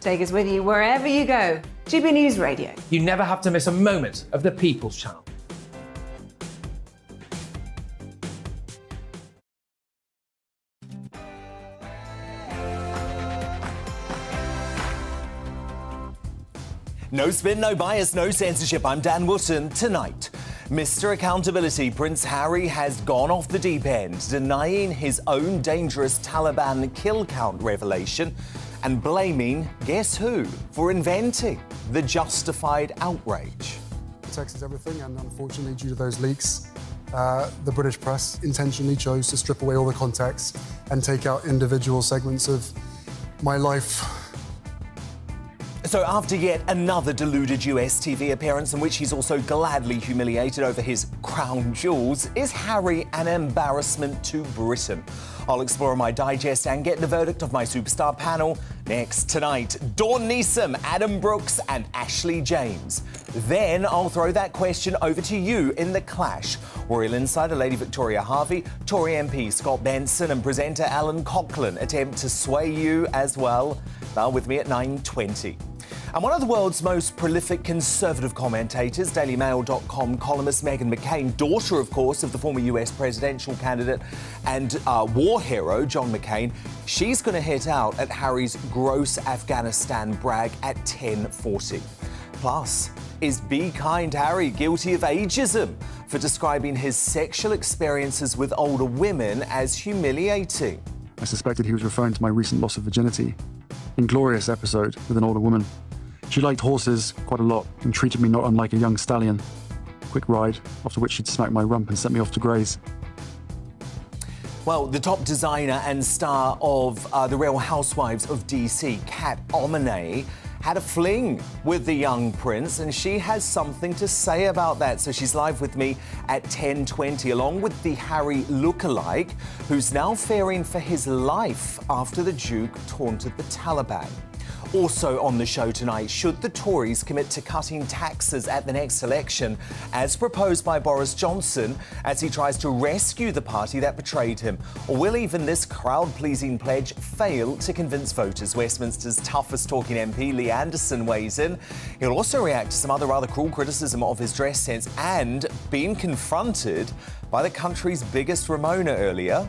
Take us with you wherever you go. GB News Radio. You never have to miss a moment of the People's Channel. No spin, no bias, no censorship. I'm Dan Wootton. Tonight, Mr. Accountability Prince Harry has gone off the deep end, denying his own dangerous Taliban kill count revelation and blaming, guess who, for inventing the justified outrage. Text is everything, and unfortunately, due to those leaks, the British press intentionally chose to strip away all the context and take out individual segments of my life. So after yet another deluded US TV appearance in which he's also gladly humiliated over his crown jewels, is Harry an embarrassment to Britain? I'll explore my digest and get the verdict of my superstar panel next tonight. Dawn Neeson, Adam Brooks and Ashley James. Then I'll throw that question over to you in The Clash. Royal Insider Lady Victoria Harvey, Tory MP Scott Benson and presenter Alan Coughlin attempt to sway you as well. Now with me at 9:20. And one of the world's most prolific Conservative commentators, DailyMail.com columnist Meghan McCain, daughter, of course, of the former US presidential candidate and war hero John McCain, she's going to hit out at Harry's gross Afghanistan brag at 10:40. Plus, is Be Kind Harry guilty of ageism for describing his sexual experiences with older women as humiliating? I suspected he was referring to my recent loss of virginity. Inglorious episode with an older woman. She liked horses quite a lot and treated me not unlike a young stallion. Quick ride, after which she'd smack my rump and sent me off to graze. Well, the top designer and star of The Real Housewives of DC, Kat Omenay, had a fling with the young prince, and she has something to say about that. So she's live with me at 10:20, along with the Harry lookalike, who's now fearing for his life after the Duke taunted the Taliban. Also on the show tonight, should the Tories commit to cutting taxes at the next election, as proposed by Boris Johnson, as he tries to rescue the party that betrayed him? Or will even this crowd-pleasing pledge fail to convince voters? Westminster's toughest talking MP, Lee Anderson, weighs in. He'll also react to some other rather cruel criticism of his dress sense and being confronted by the country's biggest Ramona earlier.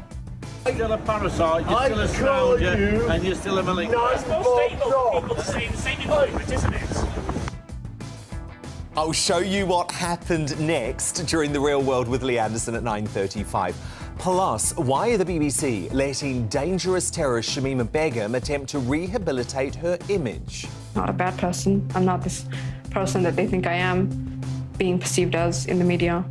You're still a parasite, you're still a scrounger, and you're still a malignant. It's more stable for people to say the same environment, isn't it? I'll show you what happened next during The Real World with Lee Anderson at 9:35. Plus, why are the BBC letting dangerous terrorist Shamima Begum attempt to rehabilitate her image? Not a bad person. I'm not this person that they think I am being perceived as in the media.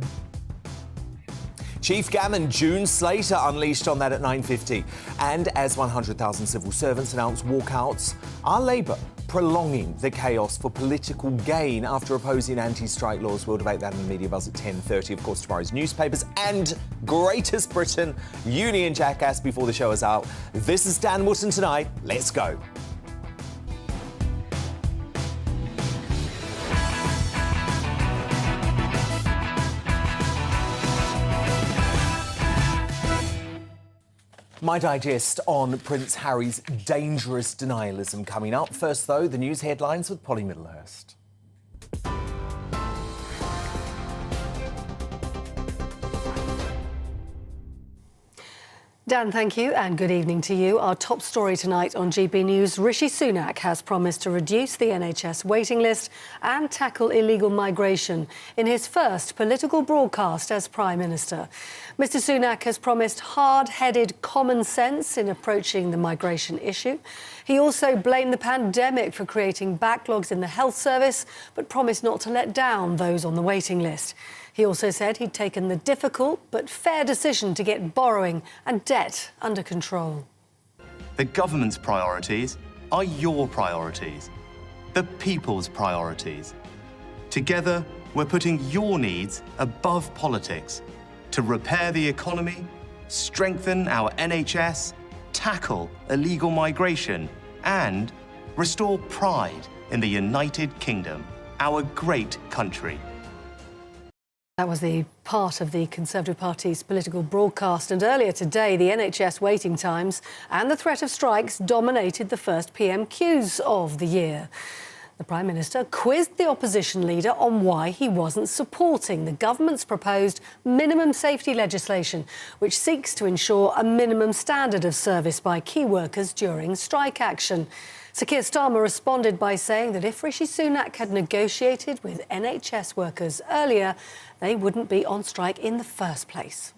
Chief Gammon, June Slater unleashed on that at 9:50. And as 100,000 civil servants announce walkouts, are Labour prolonging the chaos for political gain after opposing anti-strike laws? We'll debate that in the Media Buzz at 10:30. Of course, tomorrow's newspapers and Greatest Britain Union Jackass before the show is out. This is Dan Wootton tonight. Let's go. My digest on Prince Harry's dangerous denialism coming up. First, though, the news headlines with Polly Middlehurst. Dan, thank you, and good evening to you. Our top story tonight on GB News, Rishi Sunak has promised to reduce the NHS waiting list and tackle illegal migration in his first political broadcast as Prime Minister. Mr Sunak has promised hard-headed common sense in approaching the migration issue. He also blamed the pandemic for creating backlogs in the health service, but promised not to let down those on the waiting list. He also said he'd taken the difficult but fair decision to get borrowing and debt under control. The government's priorities are your priorities, the people's priorities. Together, we're putting your needs above politics to repair the economy, strengthen our NHS, tackle illegal migration, and restore pride in the United Kingdom, our great country. That was the part of the Conservative Party's political broadcast. And earlier today, the NHS waiting times and the threat of strikes dominated the first PM queues of the year. The Prime Minister quizzed the opposition leader on why he wasn't supporting the government's proposed minimum safety legislation, which seeks to ensure a minimum standard of service by key workers during strike action. Sir Keir Starmer responded by saying that if Rishi Sunak had negotiated with NHS workers earlier, they wouldn't be on strike in the first place.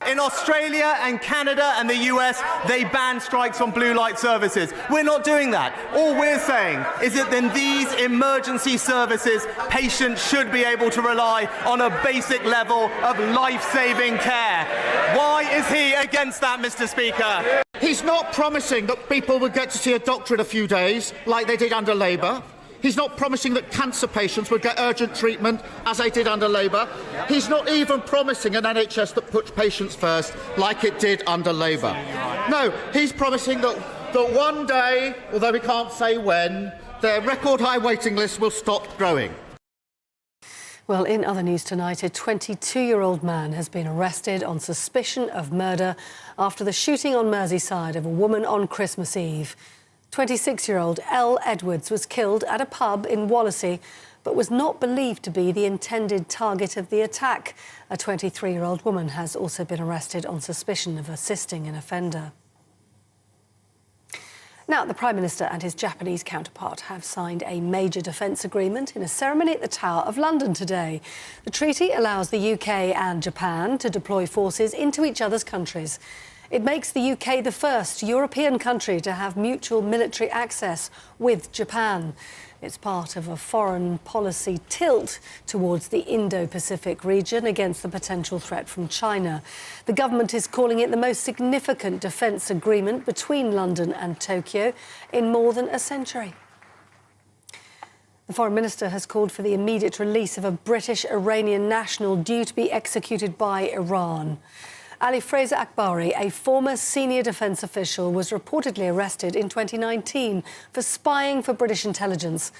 In Australia and Canada and the US, they ban strikes on blue light services. We're not doing that. All we're saying is that in these emergency services, patients should be able to rely on a basic level of life-saving care. Why is he against that, Mr. Speaker? He's not promising that people would get to see a doctor in a few days, like they did under Labour. He's not promising that cancer patients would get urgent treatment, as they did under Labour. He's not even promising an NHS that puts patients first, like it did under Labour. No, he's promising that one day, although we can't say when, their record-high waiting list will stop growing. Well, in other news tonight, a 22-year-old man has been arrested on suspicion of murder after the shooting on Merseyside of a woman on Christmas Eve. 26-year-old Elle Edwards was killed at a pub in Wallasey, but was not believed to be the intended target of the attack. A 23-year-old woman has also been arrested on suspicion of assisting an offender. Now, the Prime Minister and his Japanese counterpart have signed a major defence agreement in a ceremony at the Tower of London today. The treaty allows the UK and Japan to deploy forces into each other's countries. It makes the UK the first European country to have mutual military access with Japan. It's part of a foreign policy tilt towards the Indo-Pacific region against the potential threat from China. The government is calling it the most significant defence agreement between London and Tokyo in more than a century. The Foreign Minister has called for the immediate release of a British-Iranian national due to be executed by Iran. Ali Fraser Akbari, a former senior defence official, was reportedly arrested in 2019 for spying for British intelligence.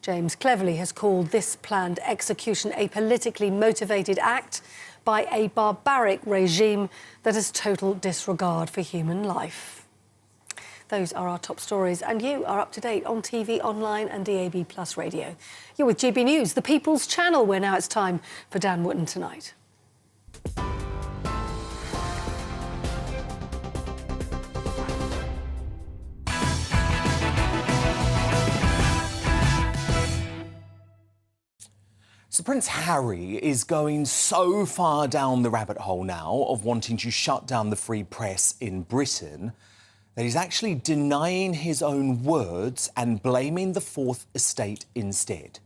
James Cleverly has called this planned execution a politically motivated act by a barbaric regime that has total disregard for human life. Those are our top stories, and you are up to date on TV, online and DAB+ radio. You're with GB News, the People's Channel, where now it's time for Dan Wootton Tonight. So Prince Harry is going so far down the rabbit hole now of wanting to shut down the free press in Britain that he's actually denying his own words and blaming the Fourth Estate instead.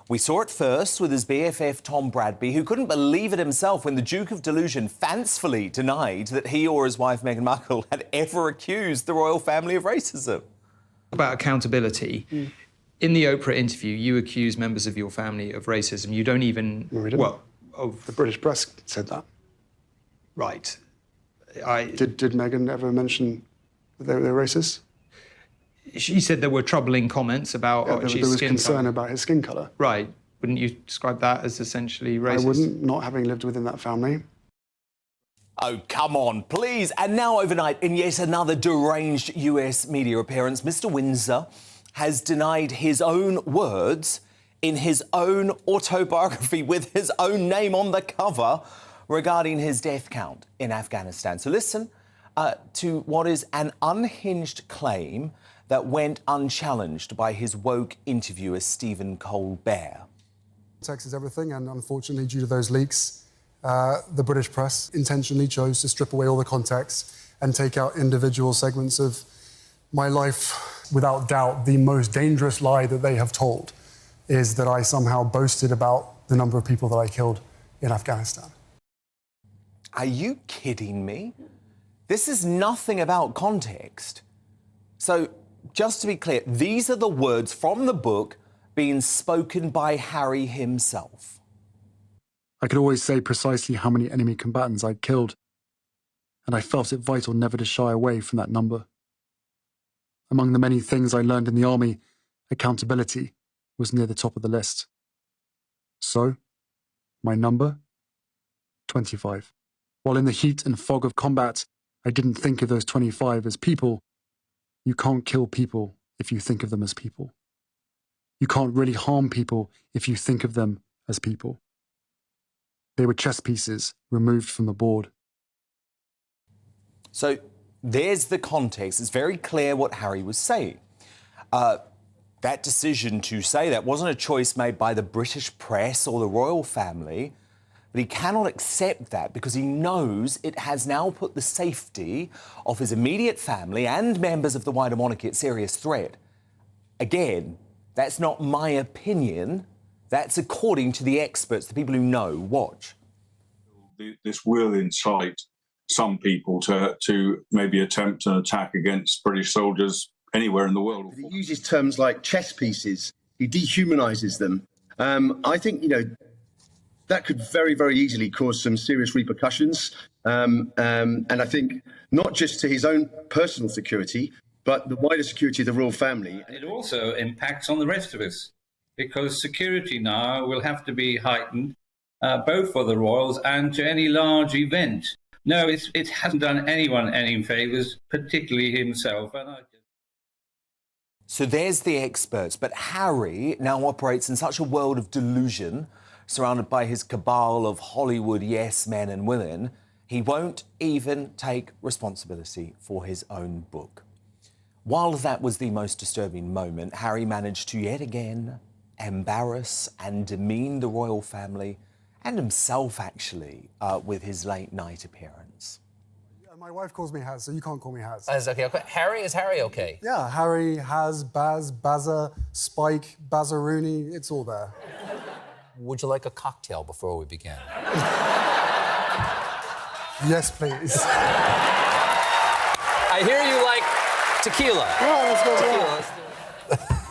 We saw it first with his BFF Tom Bradby, who couldn't believe it himself when the Duke of Delusion fancifully denied that he or his wife Meghan Markle had ever accused the royal family of racism. About accountability. In the Oprah interview, you accuse members of your family of racism. You don't even... No, we didn't. Well, The British press said that. Right. Did Meghan ever mention that they were racist? She said there were troubling comments about There was concern colour. about his skin colour. Right. Wouldn't you describe that as essentially racist? I wouldn't, not having lived within that family. Oh, come on, please. And now overnight, in yet another deranged US media appearance, Mr. Windsor has denied his own words in his own autobiography with his own name on the cover regarding his death count in Afghanistan. So listen to what is an unhinged claim that went unchallenged by his woke interviewer, Stephen Colbert. Context is everything, and unfortunately, due to those leaks, the British press intentionally chose to strip away all the context and take out individual segments of my life. Without doubt, the most dangerous lie that they have told is that I somehow boasted about the number of people that I killed in Afghanistan. Are you kidding me? This is nothing about context. So, just to be clear, these are the words from the book being spoken by Harry himself. I could always say precisely how many enemy combatants I'd killed, and I felt it vital never to shy away from that number. Among the many things I learned in the army, accountability was near the top of the list. So, my number 25. While in the heat and fog of combat, I didn't think of those 25 as people. You can't kill people if you think of them as people. You can't really harm people if you think of them as people. They were chess pieces removed from the board. So there's the context. It's very clear what Harry was saying. That decision to say that wasn't a choice made by the British press or the royal family, but he cannot accept that because he knows it has now put the safety of his immediate family and members of the wider monarchy at serious threat. Again, that's not my opinion. That's according to the experts, the people who know. Watch. This will incite some people to maybe attempt an attack against British soldiers anywhere in the world. He uses terms like chess pieces. He dehumanises them. I think, that could very, very easily cause some serious repercussions. And I think not just to his own personal security, but the wider security of the royal family. It also impacts on the rest of us, because security now will have to be heightened, both for the royals and to any large event. No, it hasn't done anyone any favours, particularly himself. So there's the experts, but Harry now operates in such a world of delusion, surrounded by his cabal of Hollywood yes men and women, he won't even take responsibility for his own book. While that was the most disturbing moment, Harry managed to yet again embarrass and demean the royal family and himself, actually, with his late-night appearance. Yeah, my wife calls me Haz, so you can't call me Haz. Okay. Is Harry okay? Yeah, Harry, Haz, Baz, Bazza, Spike, Bazzarooney, it's all there. Would you like a cocktail before we begin? Yes, please. I hear you like tequila. Yeah, let's go. Tequila.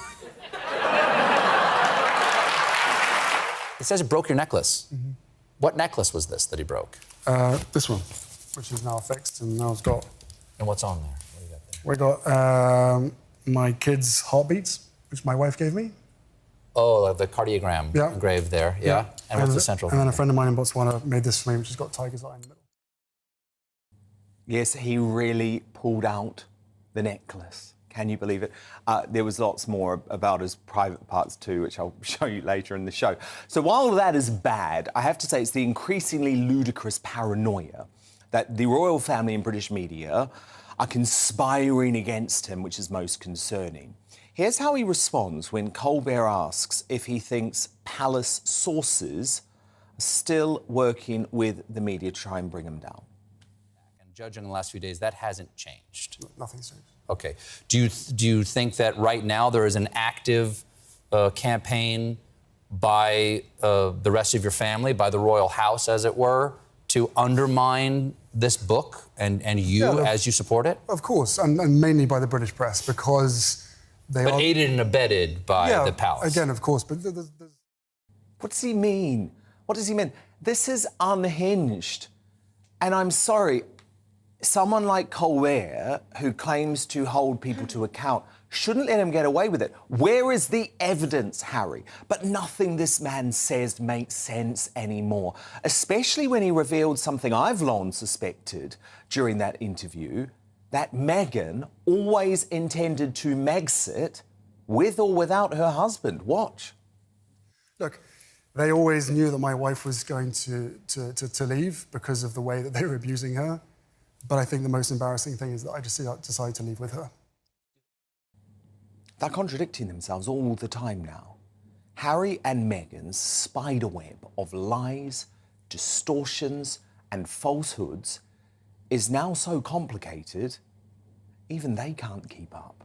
It says you broke your necklace. Mm-hmm. What necklace was this that he broke? This one, which is now fixed and now it's got... And what's on there? What do you got there? We got my kids' heartbeats, which my wife gave me. Oh, the cardiogram engraved there, yeah. And what's the central? And then a friend of mine in Botswana made this for me, which has got tiger's eye in the middle. Yes, he really pulled out the necklace. Can you believe it? There was lots more about his private parts too, which I'll show you later in the show. So while that is bad, I have to say it's the increasingly ludicrous paranoia that the royal family and British media are conspiring against him, which is most concerning. Here's how he responds when Colbert asks if he thinks palace sources are still working with the media to try and bring him down. And judging the last few days, that hasn't changed. Nothing's changed. Okay. Do you think that right now there is an active campaign by the rest of your family, by the royal house, as it were, to undermine this book and you as you support it? Of course, and mainly by the British press, because they are... aided and abetted by the palace. Again, of course, but... What does he mean? What does he mean? This is unhinged. And I'm sorry, someone like Colbert, who claims to hold people to account, shouldn't let him get away with it. Where is the evidence, Harry? But nothing this man says makes sense anymore, especially when he revealed something I've long suspected during that interview, that Meghan always intended to Megxit with or without her husband. Watch. Look, they always knew that my wife was going to leave because of the way that they were abusing her. But I think the most embarrassing thing is that I just decided to leave with her. They're contradicting themselves all the time now. Harry and Meghan's spiderweb of lies, distortions and falsehoods is now so complicated, even they can't keep up.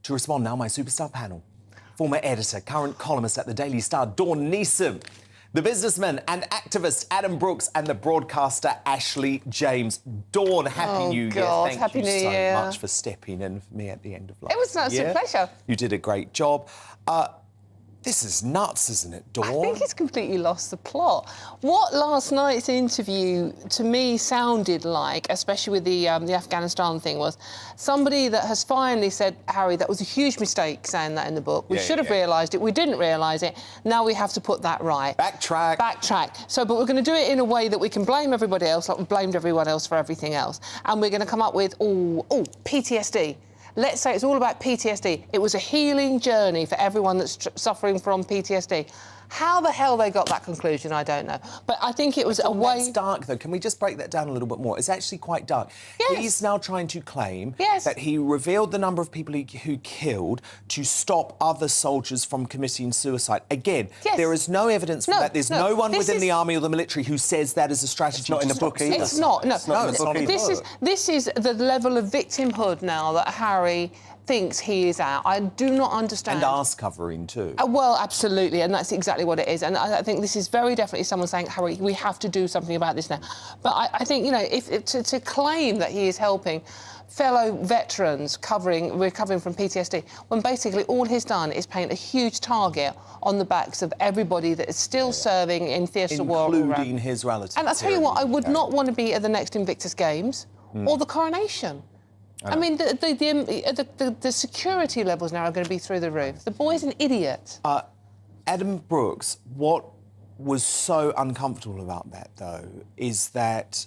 To respond now, my superstar panel. Former editor, current columnist at the Daily Star, Dawn Neeson. The businessman and activist Adam Brooks and the broadcaster Ashley James. Dawn, Happy New Year. Thank you so much for stepping in for me at the end of last year. It was a pleasure. You did a great job. This is nuts, isn't it, Dawn? I think it's completely lost the plot. What last night's interview to me sounded like, especially with the Afghanistan thing, was somebody that has finally said, Harry, that was a huge mistake saying that in the book. We should have realised it. We didn't realise it. Now we have to put that right. Backtrack. So, but we're going to do it in a way that we can blame everybody else, like we blamed everyone else for everything else. And we're going to come up with, PTSD. Let's say it's all about PTSD. It was a healing journey for everyone that's suffering from PTSD. How the hell they got that conclusion, I don't know. But I think it was a way... That's dark, though. Can we just break that down a little bit more? It's actually quite dark. Yes. He's now trying to claim that he revealed the number of people who killed to stop other soldiers from committing suicide. Again, there is no evidence for that. There's no one within the army or the military who says that is a strategy. It's not in the book either. It's not, no. It's not in the book either. This is the level of victimhood now that Harry thinks he is at. I do not understand. And arse covering too. Well, absolutely, and that's exactly what it is. And I think this is very definitely someone saying, Harry, we have to do something about this now. But I think, you know, to claim that he is helping fellow veterans recovering from PTSD, when basically all he's done is paint a huge target on the backs of everybody that is still serving in theatres of war. Including his relatives. And I'll tell you what, I would not want to be at the next Invictus Games or the coronation. I mean, the security levels now are going to be through the roof. The boy's an idiot. Adam Brooks, what was so uncomfortable about that, though, is that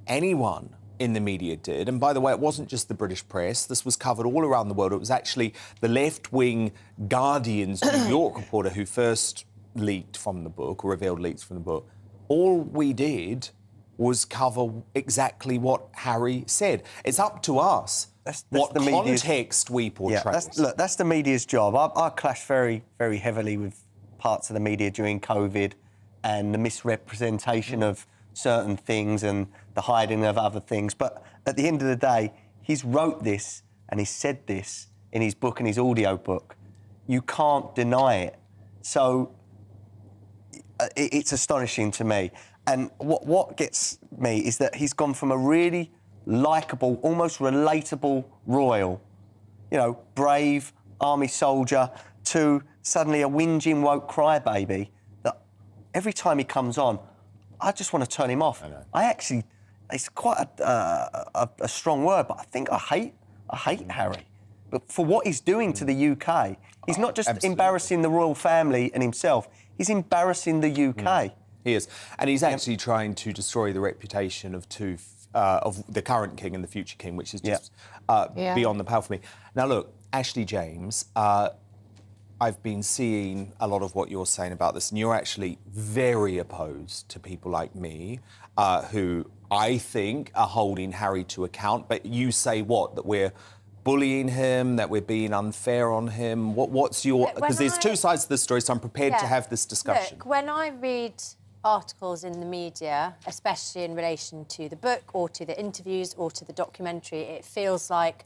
anyone in the media did, and by the way, it wasn't just the British press, this was covered all around the world. It was actually the left-wing Guardian's New York reporter who first leaked from the book, or revealed leaks from the book. All we did was cover exactly what Harry said. It's up to us what the context we portray. Yeah, that's the media's job. I clashed very, very heavily with parts of the media during COVID and the misrepresentation of certain things and the hiding of other things. But at the end of the day, he's wrote this and he's said this in his book and his audio book. You can't deny it. So it's astonishing to me. And what gets me is that he's gone from a really likeable, almost relatable royal, you know, brave army soldier, to suddenly a whinging woke crybaby that every time he comes on, I just want to turn him off. I actually, it's quite a strong word, but I think I hate Harry. But for what he's doing to the UK, he's not just embarrassing the royal family and himself, he's embarrassing the UK. He is. And he's actually trying to destroy the reputation of the current king and the future king, which is just beyond the pale for me. Now, look, Ashley James, I've been seeing a lot of what you're saying about this, and you're actually very opposed to people like me, who I think are holding Harry to account. But you say what? That we're bullying him, that we're being unfair on him? What's your... Because there's two sides to the story, so I'm prepared to have this discussion. Look, when I read articles in the media, especially in relation to the book or to the interviews or to the documentary, it feels like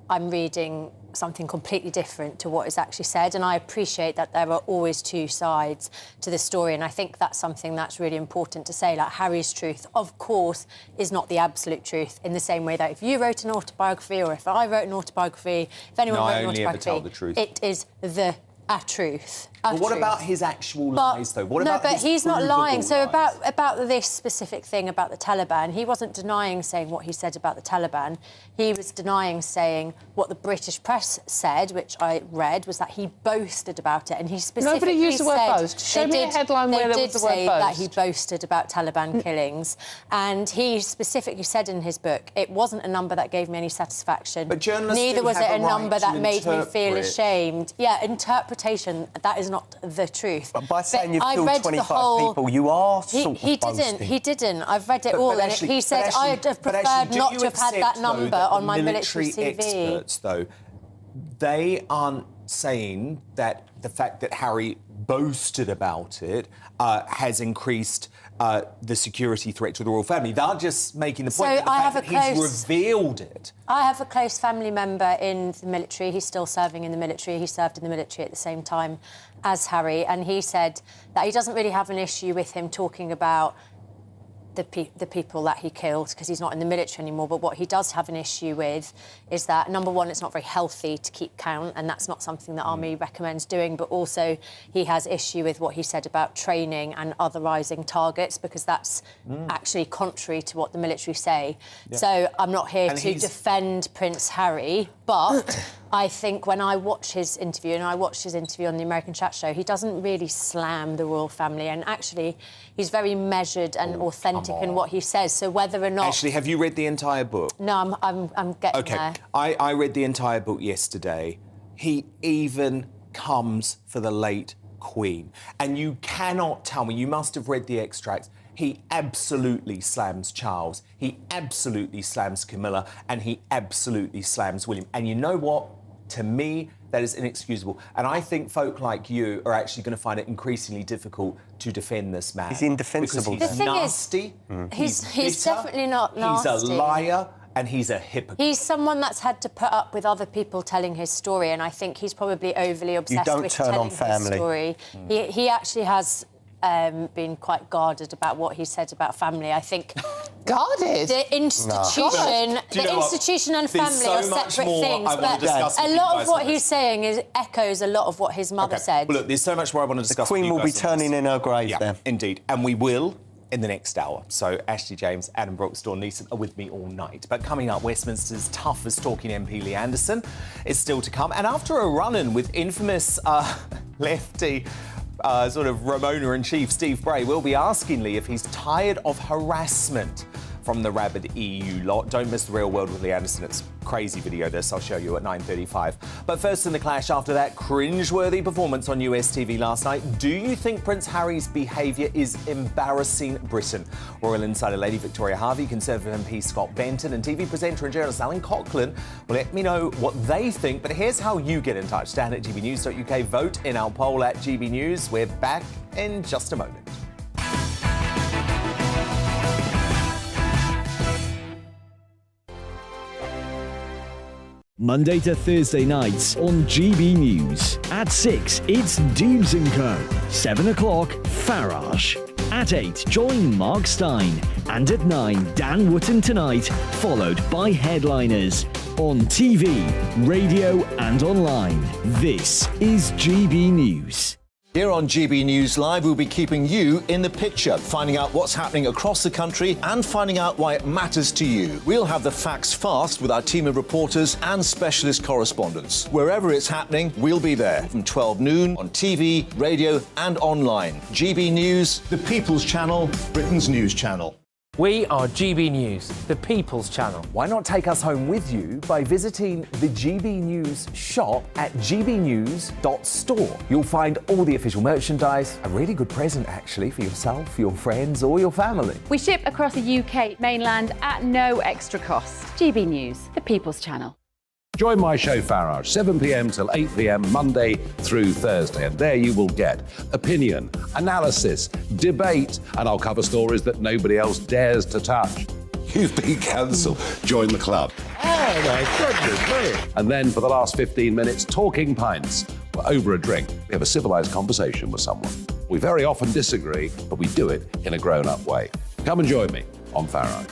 I'm reading something completely different to what is actually said. And I appreciate that there are always two sides to the story. And I think that's something that's really important to say. Like, Harry's truth, of course, is not the absolute truth, in the same way that if you wrote an autobiography or if I wrote an autobiography, if anyone wrote an autobiography, it is the truth. But what about his actual lies, though? What about his he's not lying. So lies? about this specific thing about the Taliban, he wasn't denying saying what he said about the Taliban. He was denying saying what the British press said, which I read, was that he boasted about it, and he specifically Nobody used the word boast. Show me a headline where there was the word boast. They did say that he boasted about Taliban killings, and he specifically said in his book, it wasn't a number that gave me any satisfaction. But journalists neither was it a number that made me feel interpret. ashamed. Yeah, interpretation, that is not the truth. But by saying you've killed 25 people, you are he didn't. I've read it all, and he said I'd have preferred not to have had that number on my military CV. Experts, though, they aren't saying that the fact that Harry boasted about it has increased the security threat to the royal family. They're just making the point that he's revealed it. I have a close family member in the military. He's still serving in the military. He served in the military at the same time as Harry, and he said that he doesn't really have an issue with him talking about the people that he killed, because he's not in the military anymore. But what he does have an issue with is that, number one, it's not very healthy to keep count, and that's not something the Army recommends doing. But also, he has issue with what he said about training and otherising targets, because that's actually contrary to what the military say. Yeah. So I'm not here And to defend Prince Harry, but I think when I watch his interview, and I watched his interview on the American Chat Show, he doesn't really slam the royal family, and actually he's very measured and authentic in what he says. So whether or not... Actually, have you read the entire book? No, I'm getting there. I read the entire book yesterday. He even comes for the late Queen. And you cannot tell me, you must have read the extracts, he absolutely slams Charles, he absolutely slams Camilla, and he absolutely slams William. And you know what? To me, that is inexcusable. And I think folk like you are actually going to find it increasingly difficult to defend this man. He's indefensible. Because he's nasty. He's bitter, definitely not nasty. He's a liar. And he's a hypocrite. He's someone that's had to put up with other people telling his story, and I think he's probably overly obsessed with telling his story. He actually has been quite guarded about what he said about family. I think guarded. The institution, institution and family are separate things. But a lot of what he's saying echoes a lot of what his mother said. Well, look, there's so much more I want to discuss. The Queen will be turning in her grave then. Indeed, and we will in the next hour. So Ashley James, Adam Brooks, Dawn Neeson are with me all night. But coming up, Westminster's toughest talking MP Lee Anderson is still to come. And after a run-in with infamous lefty sort of Ramona-in-Chief Steve Bray, we'll be asking Lee if he's tired of harassment from the rabid EU lot. Don't miss The Real World with Lee Anderson. It's a crazy video, this. I'll show you at 9:35. But first in the clash, after that cringe-worthy performance on US TV last night, do you think Prince Harry's behaviour is embarrassing Britain? Royal Insider Lady Victoria Harvey, Conservative MP Scott Benton, and TV presenter and journalist Alan Cochrane will let me know what they think. But here's how you get in touch. Stand at gbnews.uk, vote in our poll at GB News. We're back in just a moment. Monday to Thursday nights on GB News. At 6, it's Dubes & Co. 7 o'clock, Farage. At 8, join Mark Stein. And at 9, Dan Wootton Tonight, followed by Headliners. On TV, radio and online. This is GB News. Here on GB News Live, we'll be keeping you in the picture, finding out what's happening across the country and finding out why it matters to you. We'll have the facts fast with our team of reporters and specialist correspondents. Wherever it's happening, we'll be there from 12 noon on TV, radio and online. GB News, the People's Channel, Britain's news channel. We are GB News, the People's Channel. Why not take us home with you by visiting the GB News shop at gbnews.store. You'll find all the official merchandise, a really good present actually for yourself, your friends or your family. We ship across the UK mainland at no extra cost. GB News, the People's Channel. Join my show Farage, 7 p.m. till 8 p.m. Monday through Thursday. And there you will get opinion, analysis, debate, and I'll cover stories that nobody else dares to touch. You've been cancelled. Join the club. Oh, my goodness me. And then for the last 15 minutes, talking pints. We're over a drink. We have a civilised conversation with someone. We very often disagree, but we do it in a grown-up way. Come and join me on Farage.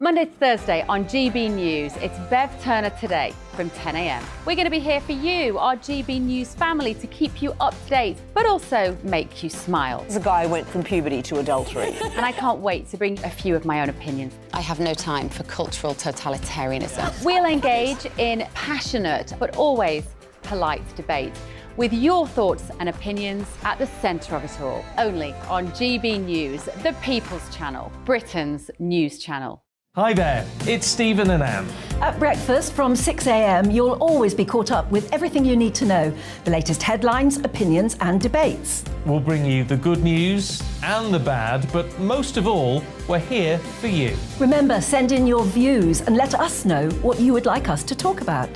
Monday to Thursday on GB News, it's Bev Turner Today from 10 a.m. We're going to be here for you, our GB News family, to keep you up to date, but also make you smile. The guy went from puberty to adultery. And I can't wait to bring a few of my own opinions. I have no time for cultural totalitarianism. We'll engage in passionate, but always polite debate, with your thoughts and opinions at the centre of it all. Only on GB News, the People's Channel, Britain's news channel. Hi there, it's Stephen and Anne. At breakfast from 6 a.m, you'll always be caught up with everything you need to know, the latest headlines, opinions and debates. We'll bring you the good news and the bad, but most of all, we're here for you. Remember, send in your views and let us know what you would like us to talk about.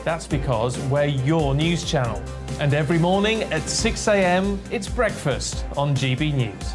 That's because we're your news channel. And every morning at 6 a.m, it's breakfast on GB News.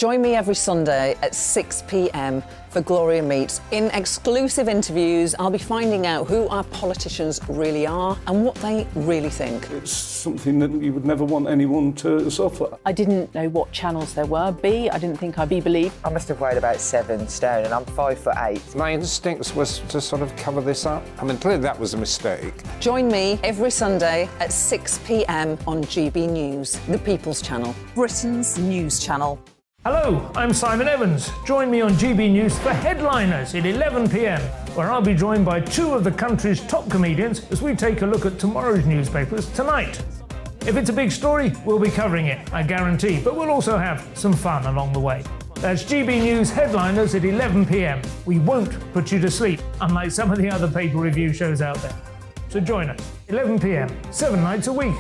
Join me every Sunday at 6 p.m. for Gloria Meets. In exclusive interviews, I'll be finding out who our politicians really are and what they really think. It's something that you would never want anyone to suffer. I didn't know what channels there were. I didn't think I'd be believed. I must have weighed about 7 stone and I'm 5'8". My instincts was to sort of cover this up. I mean, clearly that was a mistake. Join me every Sunday at 6 p.m. on GB News, the People's Channel, Britain's news channel. Hello, I'm Simon Evans. Join me on GB News for Headliners at 11 p.m, where I'll be joined by 2 of the country's top comedians as we take a look at tomorrow's newspapers tonight. If it's a big story, we'll be covering it, I guarantee, but we'll also have some fun along the way. That's GB News Headliners at 11 p.m. We won't put you to sleep, unlike some of the other paper review shows out there. So join us, 11 p.m, 7 nights a week.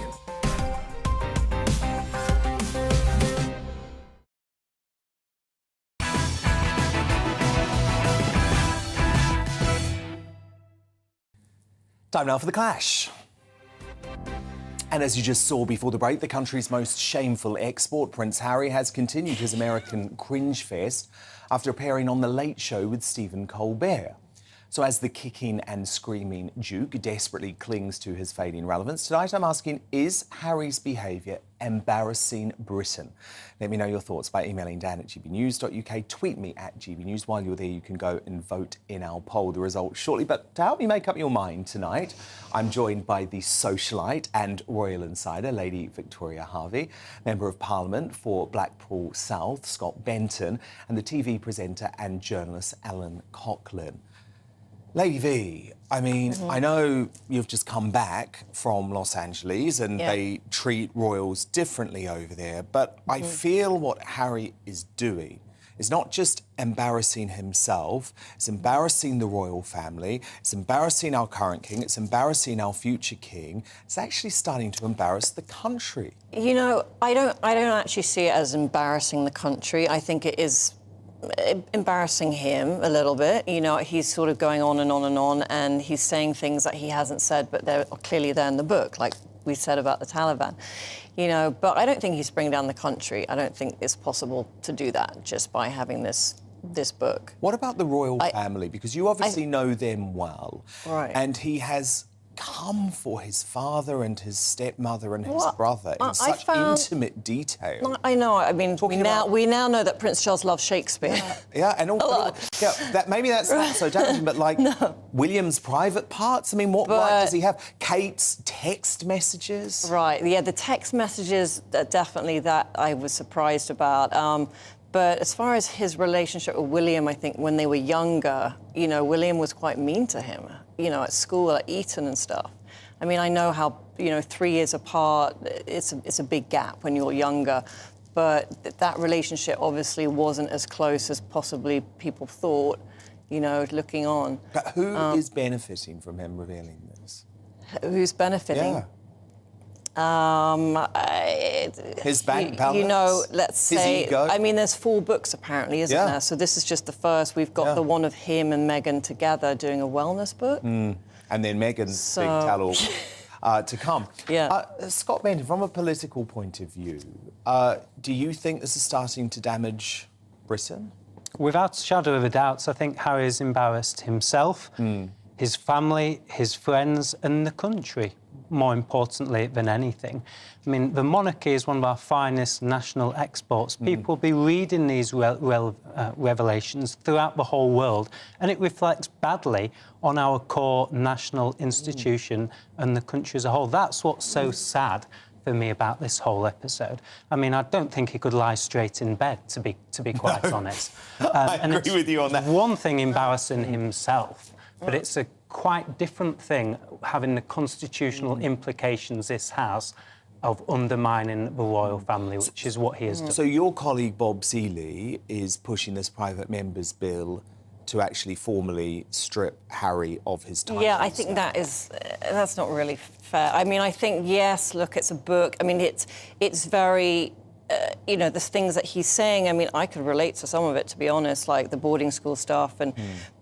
Time now for The Clash. And as you just saw before the break, the country's most shameful export, Prince Harry, has continued his American cringe fest after appearing on The Late Show with Stephen Colbert. So as the kicking and screaming Duke desperately clings to his fading relevance, tonight I'm asking, is Harry's behaviour embarrassing Britain? Let me know your thoughts by emailing dan@gbnews.uk, tweet me at gbnews. While you're there, you can go and vote in our poll. The results shortly. But to help me make up your mind tonight, I'm joined by the socialite and royal insider, Lady Victoria Harvey, Member of Parliament for Blackpool South, Scott Benton, and the TV presenter and journalist, Alan Coughlin. Lady V, I mean, I know you've just come back from Los Angeles and they treat royals differently over there, but I feel what Harry is doing is not just embarrassing himself, it's embarrassing the royal family, it's embarrassing our current king, it's embarrassing our future king, it's actually starting to embarrass the country. You know, I don't actually see it as embarrassing the country. I think it is embarrassing him a little bit. You know, he's sort of going on and on and on, and he's saying things that he hasn't said, but they're clearly there in the book, like we said about the Taliban. You know, but I don't think he's bringing down the country. I don't think it's possible to do that just by having this book. What about the royal family? Because you obviously know them well. Right. And he has come for his father and his stepmother and his brother in such intimate detail. I know. I mean, we now know that Prince Charles loves Shakespeare. Yeah, and also, maybe that's not so damaging, but like William's private parts. I mean, what right does he have? Kate's text messages. Right. Yeah, the text messages definitely that I was surprised about. But as far as his relationship with William, I think when they were younger, you know, William was quite mean to him, you know, at school, at Eton and stuff. I mean, I know how, you know, 3 years apart, it's a big gap when you're younger, but that relationship obviously wasn't as close as possibly people thought, you know, looking on. But who is benefiting from him revealing this? Who's benefiting? Yeah. His bank balance? You know, let's say... His ego? I mean, there's 4 books, apparently, isn't there? So this is just the first. We've got the one of him and Meghan together doing a wellness book. And then Meghan's big tell-all to come. Scott Benton, from a political point of view, do you think this is starting to damage Britain? Without a shadow of a doubt, I think Harry's embarrassed himself, his family, his friends and the country, more importantly than anything. I mean, the monarchy is one of our finest national exports. People will be reading these revelations throughout the whole world, and it reflects badly on our core national institution and the country as a whole. That's what's so sad for me about this whole episode. I mean, I don't think he could lie straight in bed, to be quite honest. I agree with you on that. One thing embarrassing himself, but it's a quite different thing having the constitutional implications this has of undermining the royal family, which is what he has done. So your colleague Bob Seeley is pushing this private members bill to actually formally strip Harry of his title. Yeah, I think that's not really fair. I mean, I think, yes, look, it's a book. I mean, it's very... you know, the things that he's saying, I mean, I could relate to some of it, to be honest, like the boarding school stuff, and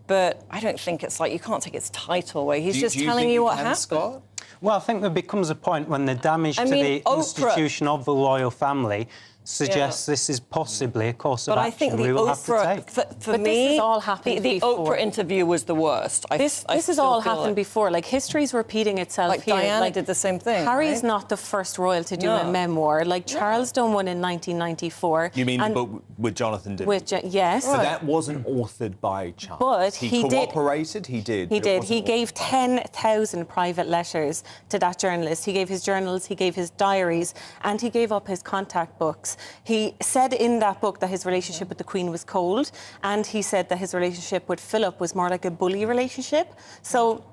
but I don't think it's like, you can't take its title away. He's just telling you what happened. Well, I think there becomes a point when the damage to the institution of the royal family suggests this is possibly a course of But I action think the we will have to Oprah, take. for But me, this has all happened the before. Oprah interview was the worst. This has all happened before. Like, history's repeating itself Like here. Diana did the same thing. Harry's right? not the first royal to do No. a memoir. Like, Charles done one in 1994. You mean the and book with Jonathan Demme? yes. So that wasn't authored by Charles. But he did- cooperated. He did. He but it did. wasn't He gave 10,000 private letters to that journalist. He gave his journals, he gave his diaries, and he gave up his contact books. He said in that book that his relationship with the Queen was cold, and he said that his relationship with Philip was more like a bully relationship. So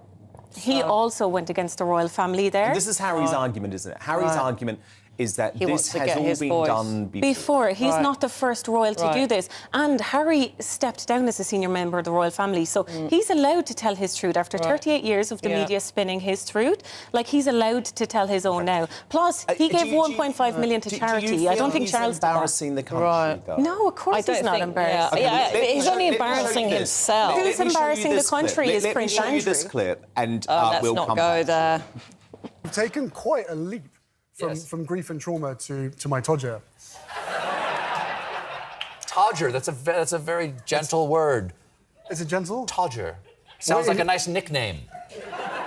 he also went against the royal family there. And this is Harry's argument, isn't it? Harry's argument is that He wants this to has get all his been voice. done Before. He's not the first royal to do Right. this. And Harry stepped down as a senior member of the royal family. So he's allowed to tell his truth. After 38 years of the media spinning his truth, like, he's allowed to tell his own now. Plus, he gave 1.5 million to charity. I don't think Charles did that. embarrassing the country, though. No, of course he's not embarrassing. He's only embarrassing himself. Who's embarrassing the country is Let me Prince show you Andrew. this clip, and Let's we'll not come go back. there. I've taken quite a leap from grief and trauma to my Todger. Todger, that's a very gentle word. Is it gentle? Todger. Sounds like a nice nickname.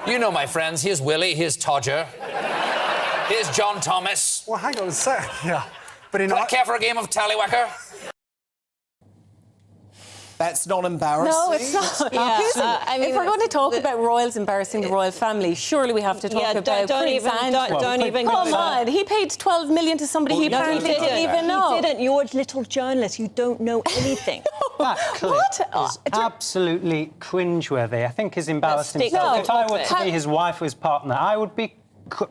You know my friends. Here's Willie, here's Todger. Here's John Thomas. Well, hang on a sec. Yeah. But Care for a game of Tallywhacker? That's not embarrassing. No, it's not. If we're going to talk about royals embarrassing the royal family, surely we have to talk about don't Prince even- Andrew. don't even go Come there. on, he paid 12 million to somebody he apparently didn't even know. He didn't. You're a little journalist. You don't know anything. That clip is absolutely cringeworthy. I think he's embarrassed stick himself. to If the I were to topic. be his wife or his partner, I would be...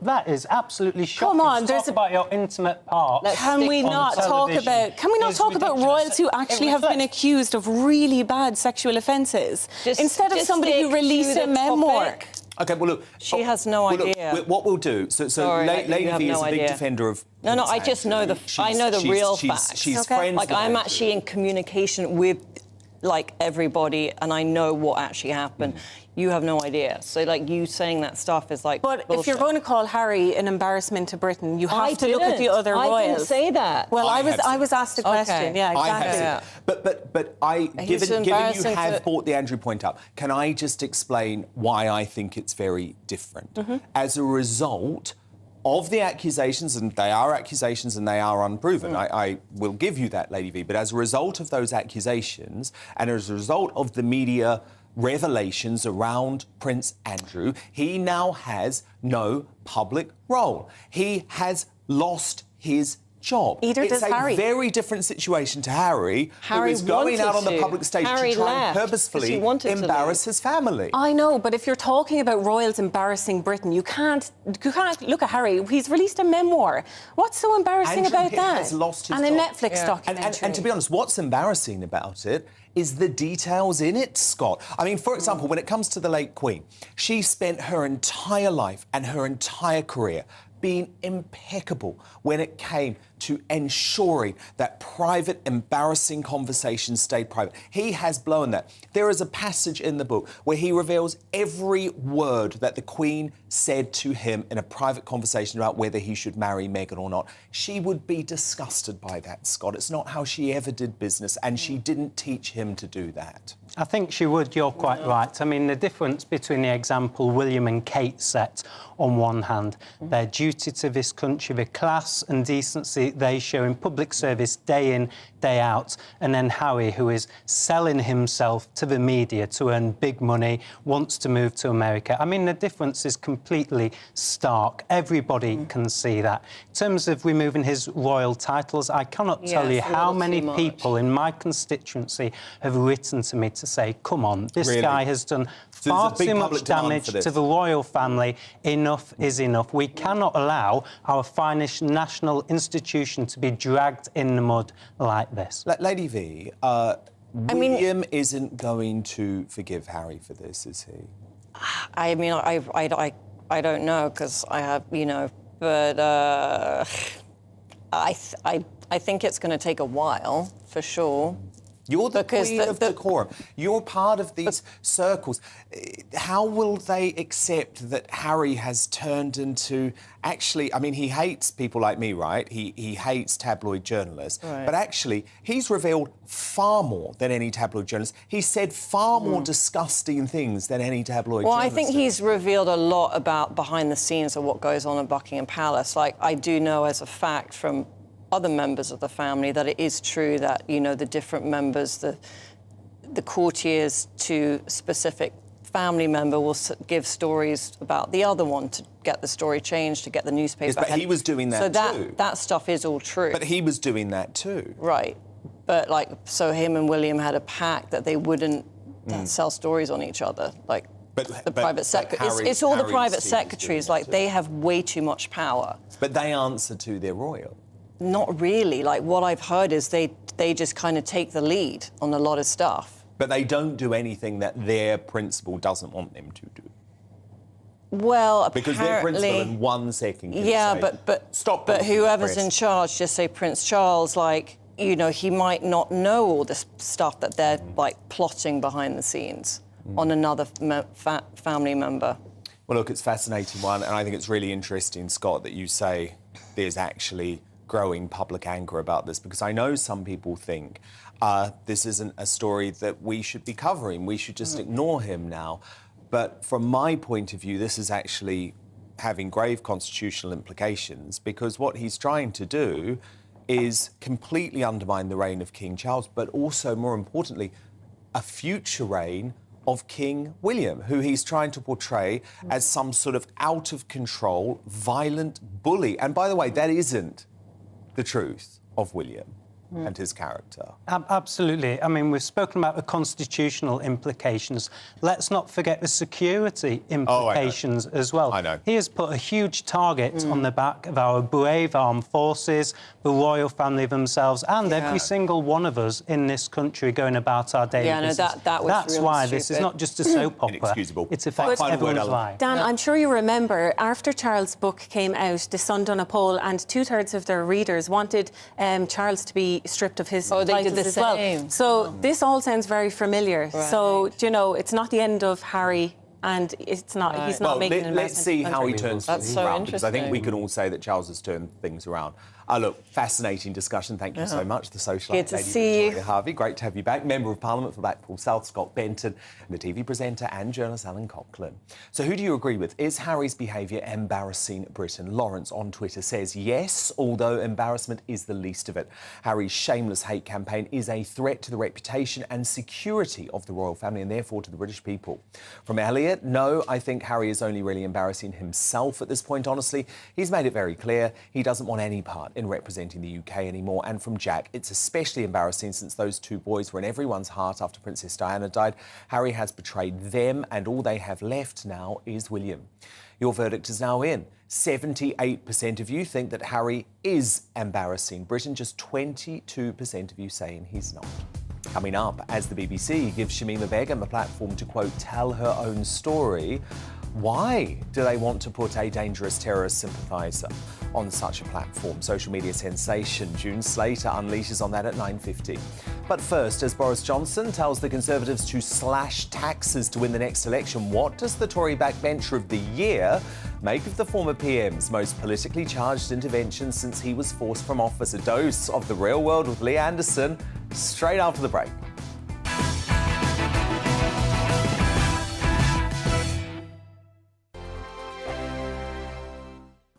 That is absolutely shocking. Come on, to there's talk about your intimate parts. Can we not talk about royals who actually have been accused of really bad sexual offences instead of somebody who released a memoir? Okay, well, look. She has no idea. Look, what we'll do... So Sorry, Lady you have V is no a big idea. defender of... No, Prince I just know Andrew. I know the real facts. She's friends Like, with I'm Andrew. actually in communication with, like, everybody, and I know what actually happened. You have no idea. So, like, you saying that stuff is like But bullshit. if you're going to call Harry an embarrassment to Britain, you have I to look at the didn't. other I royals. didn't say that. Well, I was asked a question. Yeah, I have exactly. seen. But He's given you embarrassing have to- brought the Andrew point up, can I just explain why I think it's very different? As a result of the accusations, and they are accusations and they are unproven, I will give you that, Lady V, but as a result of those accusations and as a result of the media revelations around Prince Andrew, he now has no public role. He has lost his job. Either it's does a Harry. very different situation to Harry, Harry who is going out on the wanted to. public stage Harry to try and left 'cause purposefully he wanted to embarrass his family. I know, but if you're talking about royals embarrassing Britain, you can't look at Harry. He's released a memoir. What's so embarrassing Andrew about Pitt that? has lost his and a job. Netflix documentary. And to be honest, what's embarrassing about it is the details in it, Scott. I mean, for example, when it comes to the late Queen, she spent her entire life and her entire career being impeccable when it came to ensuring that private, embarrassing conversations stayed private. He has blown that. There is a passage in the book where he reveals every word that the Queen said to him in a private conversation about whether he should marry Meghan or not. She would be disgusted by that, Scott. It's not how she ever did business, and she didn't teach him to do that. I think she would, you're quite right. I mean, the difference between the example William and Kate set on one hand, their duty to this country, the class and decency they show in public service day in, day out, and then Harry, who is selling himself to the media to earn big money, wants to move to America. I mean, the difference is completely stark. Everybody can see that. In terms of removing his royal titles, I cannot tell you how many people in my constituency have written to me to say, come on, this guy has done far too much damage to the royal family. Enough is enough. We cannot allow our finest national institution to be dragged in the mud like this. Lady V, William isn't going to forgive Harry for this, is he? I mean, I don't know because I have, you know, but I think it's going to take a while for sure. You're the queen of decorum. You're part of these circles. How will they accept that Harry has turned into... Actually, I mean, he hates people like me, right? He hates tabloid journalists. Right. But actually, he's revealed far more than any tabloid journalist. He said far more disgusting things than any tabloid journalist. Well, I think he's revealed a lot about behind the scenes of what goes on in Buckingham Palace. Like, I do know as a fact from other members of the family that it is true that, you know, the different members, the courtiers to specific family member will give stories about the other one to get the story changed, to get the newspaper. Yes, but he was doing that too. So that stuff is all true. But he was doing that too. Right. But, like, so him and William had a pact that they wouldn't sell stories on each other. Like, the private secretary. It's all the private secretaries. Like, they have way too much power. But they answer to their royal. Not really. Like, what I've heard is they just kind of take the lead on a lot of stuff. But they don't do anything that their principal doesn't want them to do. Well, apparently... Because their principal in 1 second can yeah, say, but whoever's in charge, just say Prince Charles, like, you know, he might not know all this stuff that they're, like, plotting behind the scenes on another family member. Well, look, it's a fascinating one, and I think it's really interesting, Scott, that you say there's actually growing public anger about this, because I know some people think this isn't a story that we should be covering. We should just ignore him now. But from my point of view, this is actually having grave constitutional implications, because what he's trying to do is completely undermine the reign of King Charles, but also, more importantly, a future reign of King William, who he's trying to portray as some sort of out-of-control, violent bully. And by the way, that isn't the truth of William and his character. Absolutely. I mean, we've spoken about the constitutional implications. Let's not forget the security implications as well. I know. He has put a huge target on the back of our brave armed forces, the royal family themselves, and every single one of us in this country going about our daily business. That was That's really why stupid. this is not just a soap opera. Inexcusable. It's affecting everyone's life. Dan, I'm sure you remember, after Charles' book came out, The Sun done a poll, and 2/3 of their readers wanted Charles to be stripped of his they did the as well. same. So this all sounds very familiar. Right. So, you know, it's not the end of Harry, and it's not. He's not making an Let's see how he turns That's things so around, because I think we interesting. can all say that Charles has turned things around. Look, fascinating discussion. Thank you so much. The socialite, Good to Lady see you. Victoria Harvey. Great to have you back. Member of Parliament for Blackpool South, Scott Benton, and the TV presenter and journalist Alan Coughlin. So who do you agree with? Is Harry's behaviour embarrassing Britain? Lawrence on Twitter says yes, although embarrassment is the least of it. Harry's shameless hate campaign is a threat to the reputation and security of the royal family, and therefore to the British people. From Elliot, no, I think Harry is only really embarrassing himself at this point, honestly. He's made it very clear he doesn't want any part in representing the UK anymore. And from Jack, it's especially embarrassing since those two boys were in everyone's heart after Princess Diana died. Harry has betrayed them, and all they have left now is William. Your verdict is now in. 78% of you think that Harry is embarrassing Britain. Just 22% of you saying he's not. Coming up, as the BBC gives Shamima Begum a platform to, quote, tell her own story, why do they want to put a dangerous terrorist sympathiser on such a platform? Social media sensation June Slater unleashes on that at 9:50. But first, as Boris Johnson tells the Conservatives to slash taxes to win the next election, what does the Tory backbencher of the year make of the former PM's most politically charged intervention since he was forced from office? A dose of the real world with Lee Anderson straight after the break.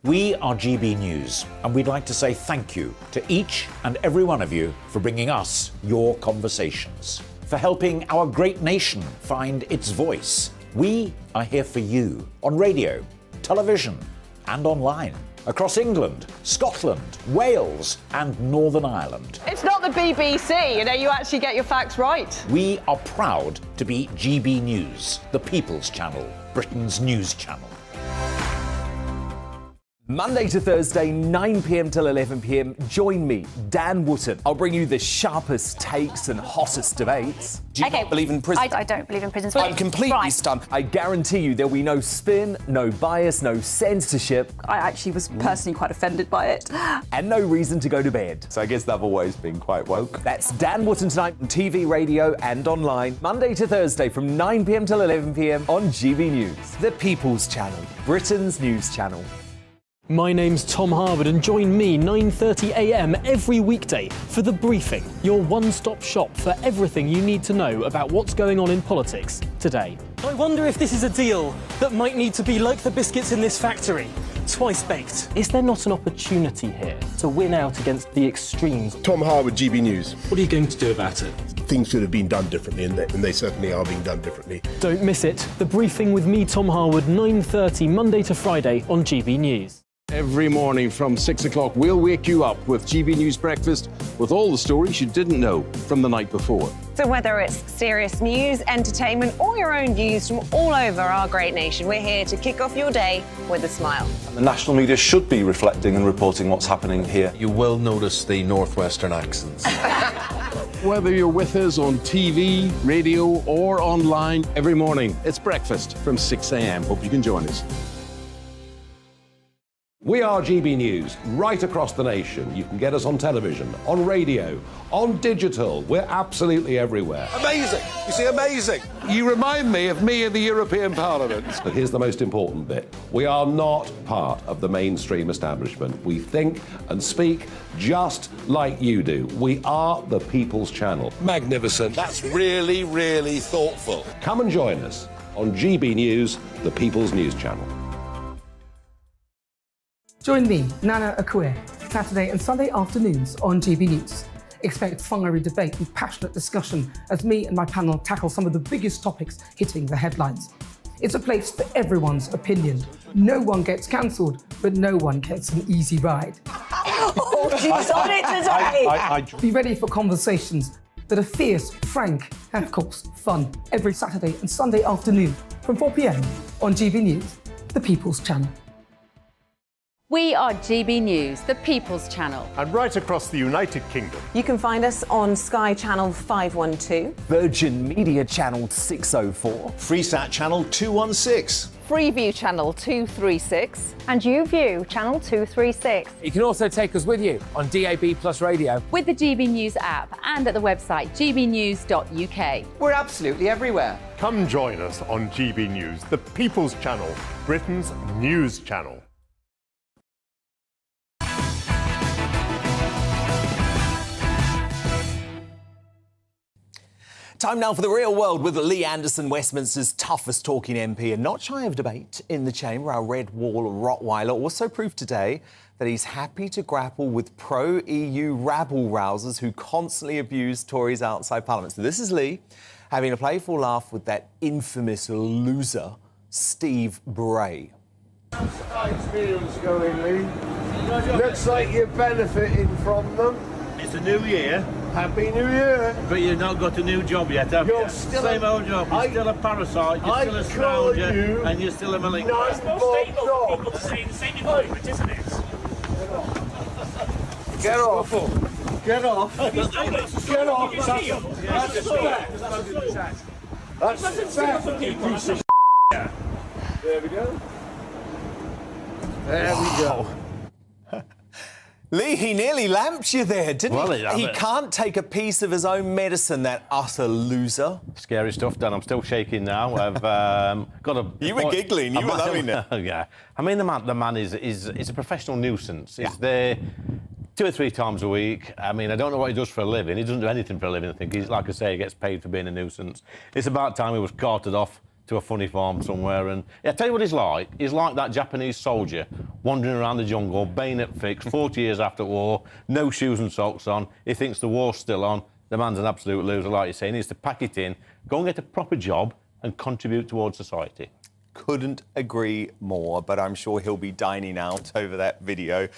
We are GB News, and we'd like to say thank you to each and every one of you for bringing us your conversations, for helping our great nation find its voice. We are here for you on radio, television, and online, across England, Scotland, Wales, and Northern Ireland. It's not the BBC, you know, you actually get your facts right. We are proud to be GB News, the People's Channel, Britain's news channel. Monday to Thursday, 9 p.m. till 11 p.m. Join me, Dan Wootton. I'll bring you the sharpest takes and hottest debates. Do you not believe in prison? I don't believe in prisons. I'm completely stunned. I guarantee you there'll be no spin, no bias, no censorship. I actually was personally quite offended by it. And no reason to go to bed. So I guess they've always been quite woke. That's Dan Wootton tonight on TV, radio and online. Monday to Thursday from 9 p.m. till 11 p.m. on GB News. The People's Channel, Britain's news channel. My name's Tom Harwood and join me 9:30 a.m. every weekday for The Briefing, your one-stop shop for everything you need to know about what's going on in politics today. I wonder if this is a deal that might need to be like the biscuits in this factory, twice baked. Is there not an opportunity here to win out against the extremes? Tom Harwood, GB News. What are you going to do about it? Things should have been done differently, and they certainly are being done differently. Don't miss it. The Briefing with me, Tom Harwood, 9:30 Monday to Friday on GB News. Every morning from 6 o'clock, we'll wake you up with GB News Breakfast with all the stories you didn't know from the night before. So whether it's serious news, entertainment, or your own views from all over our great nation, we're here to kick off your day with a smile. The national media should be reflecting and reporting what's happening here. You will notice the northwestern accents. Whether you're with us on TV, radio, or online, every morning, it's breakfast from 6 a.m. Hope you can join us. We are GB News, right across the nation. You can get us on television, on radio, on digital. We're absolutely everywhere. Amazing! You see, amazing! You remind me of me in the European Parliament. But here's the most important bit. We are not part of the mainstream establishment. We think and speak just like you do. We are the People's Channel. Magnificent. That's really, really thoughtful. Come and join us on GB News, the People's News Channel. Join me, Nana Akue, Saturday and Sunday afternoons on GB News. Expect fiery debate and passionate discussion as me and my panel tackle some of the biggest topics hitting the headlines. It's a place for everyone's opinion. No one gets cancelled, but no one gets an easy ride. Oh, she's on it today! Be ready for conversations that are fierce, frank, and of course, fun. Every Saturday and Sunday afternoon from 4 p.m. on GB News, the People's Channel. We are GB News, the People's Channel. And right across the United Kingdom. You can find us on Sky Channel 512. Virgin Media Channel 604. Freesat Channel 216. Freeview Channel 236. And YouView Channel 236. You can also take us with you on DAB Plus Radio. With the GB News app and at the website gbnews.uk. We're absolutely everywhere. Come join us on GB News, the People's Channel, Britain's news channel. Time now for The Real World with Lee Anderson, Westminster's toughest talking MP and not shy of debate in the chamber. Our Red Wall Rottweiler also proved today that he's happy to grapple with pro-EU rabble-rousers who constantly abuse Tories outside Parliament. So this is Lee having a playful laugh with that infamous loser, Steve Bray. How's experience going, Lee? Looks like you're benefiting from them. It's a new year. Happy New Year. But you've not got a new job yet, have you? Still Same old job. You're still a parasite, you're still a scrounger, and you're still a malignant. Nice people to say the same environment, isn't it? Get off. Get off. Get off. That's fair. You piece of There we go. There we go. Lee, he nearly lamped you there, didn't he? He can't take a piece of his own medicine, that utter loser. Scary stuff, Dan. I'm still shaking now. I've got a... You were giggling. You were loving it. Yeah. I mean, the man is a professional nuisance. He's there 2 or 3 times a week. I mean, I don't know what he does for a living. He doesn't do anything for a living, I think. He's, like I say, he gets paid for being a nuisance. It's about time he was carted off to a funny farm somewhere. And yeah, I tell you what he's like. He's like that Japanese soldier wandering around the jungle, bayonet fixed, 40 years after war, no shoes and socks on. He thinks the war's still on. The man's an absolute loser, like you say. He needs to pack it in, go and get a proper job and contribute towards society. Couldn't agree more, but I'm sure he'll be dining out over that video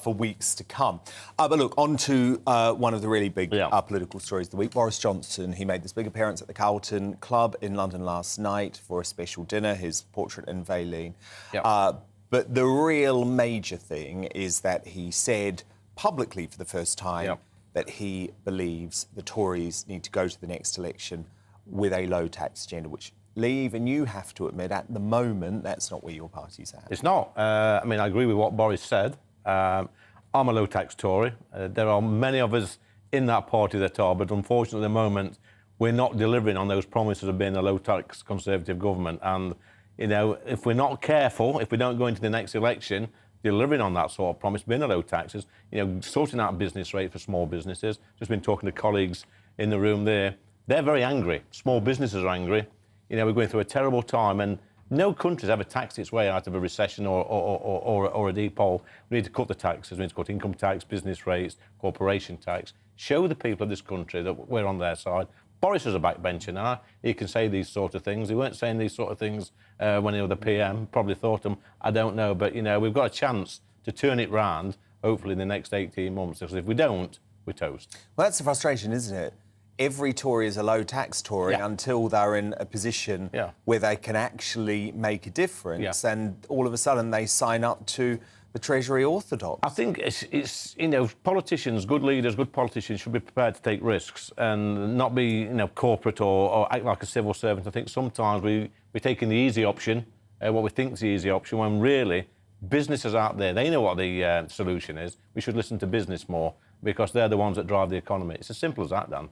for weeks to come. But look, on to one of the really big political stories of the week. Boris Johnson, he made this big appearance at the Carlton Club in London last night for a special dinner, his portrait unveiling. But But the real major thing is that he said publicly for the first time that he believes the Tories need to go to the next election with a low-tax agenda, which, Lee, even you have to admit, at the moment, that's not where your party's at. It's not. I mean, I agree with what Boris said. I'm a low-tax Tory. There are many of us in that party that are, but unfortunately, at the moment, we're not delivering on those promises of being a low-tax Conservative government. And, you know, if we're not careful, if we don't go into the next election delivering on that sort of promise, being a low taxes, you know, sorting out business rate for small businesses. Just been talking to colleagues in the room there. They're very angry. Small businesses are angry. You know, we're going through a terrible time, and no country's ever taxed its way out of a recession or a deep hole. We need to cut the taxes. We need to cut income tax, business rates, corporation tax. Show the people of this country that we're on their side. Boris is a backbencher now. He can say these sort of things. He weren't saying these sort of things when he was the PM. Probably thought them. I don't know. But, you know, we've got a chance to turn it round, hopefully, in the next 18 months. Because if we don't, we're toast. Well, that's the frustration, isn't it? Every Tory is a low-tax Tory until they're in a position where they can actually make a difference. And all of a sudden, they sign up to the Treasury orthodox. I think it's you know, politicians, good leaders, good politicians should be prepared to take risks and not be, you know, corporate or act like a civil servant. I think sometimes we're taking the easy option, what we think is the easy option, when really businesses out there, they know what the solution is. We should listen to business more because they're the ones that drive the economy. It's as simple as that, Dan.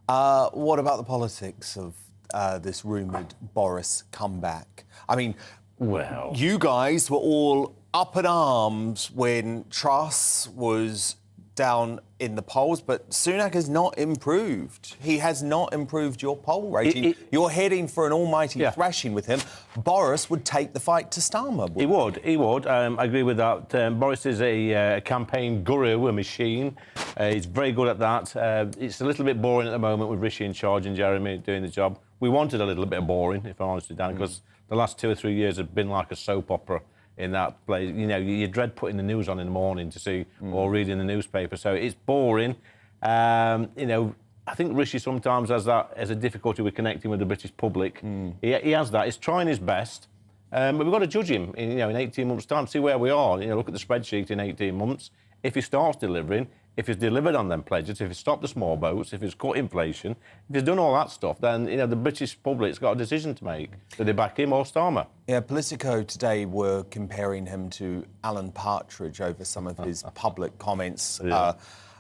What about the politics of this rumoured Boris comeback? I mean, well, you guys were all up in arms when Truss was down in the polls, but Sunak has not improved. He has not improved your poll rating. You're heading for an almighty thrashing with him. Boris would take the fight to Starmer. He would. I agree with that. Boris is a campaign guru, a machine. He's very good at that. It's a little bit boring at the moment with Rishi in charge and Jeremy doing the job. We wanted a little bit of boring, if I'm honest with Dan, because the last 2 or 3 years have been like a soap opera in that place. You know, you dread putting the news on in the morning to see or reading the newspaper. So it's boring. You know, I think Rishi sometimes has a difficulty with connecting with the British public. He has that. He's trying his best. But we've got to judge him in 18 months' time, see where we are. You know, look at the spreadsheet in 18 months. If he starts delivering, if he's delivered on them pledges, if he's stopped the small boats, if he's cut inflation, if he's done all that stuff, then, you know, the British public's got a decision to make. Do they back him or Starmer? Yeah, Politico today were comparing him to Alan Partridge over some of his public comments,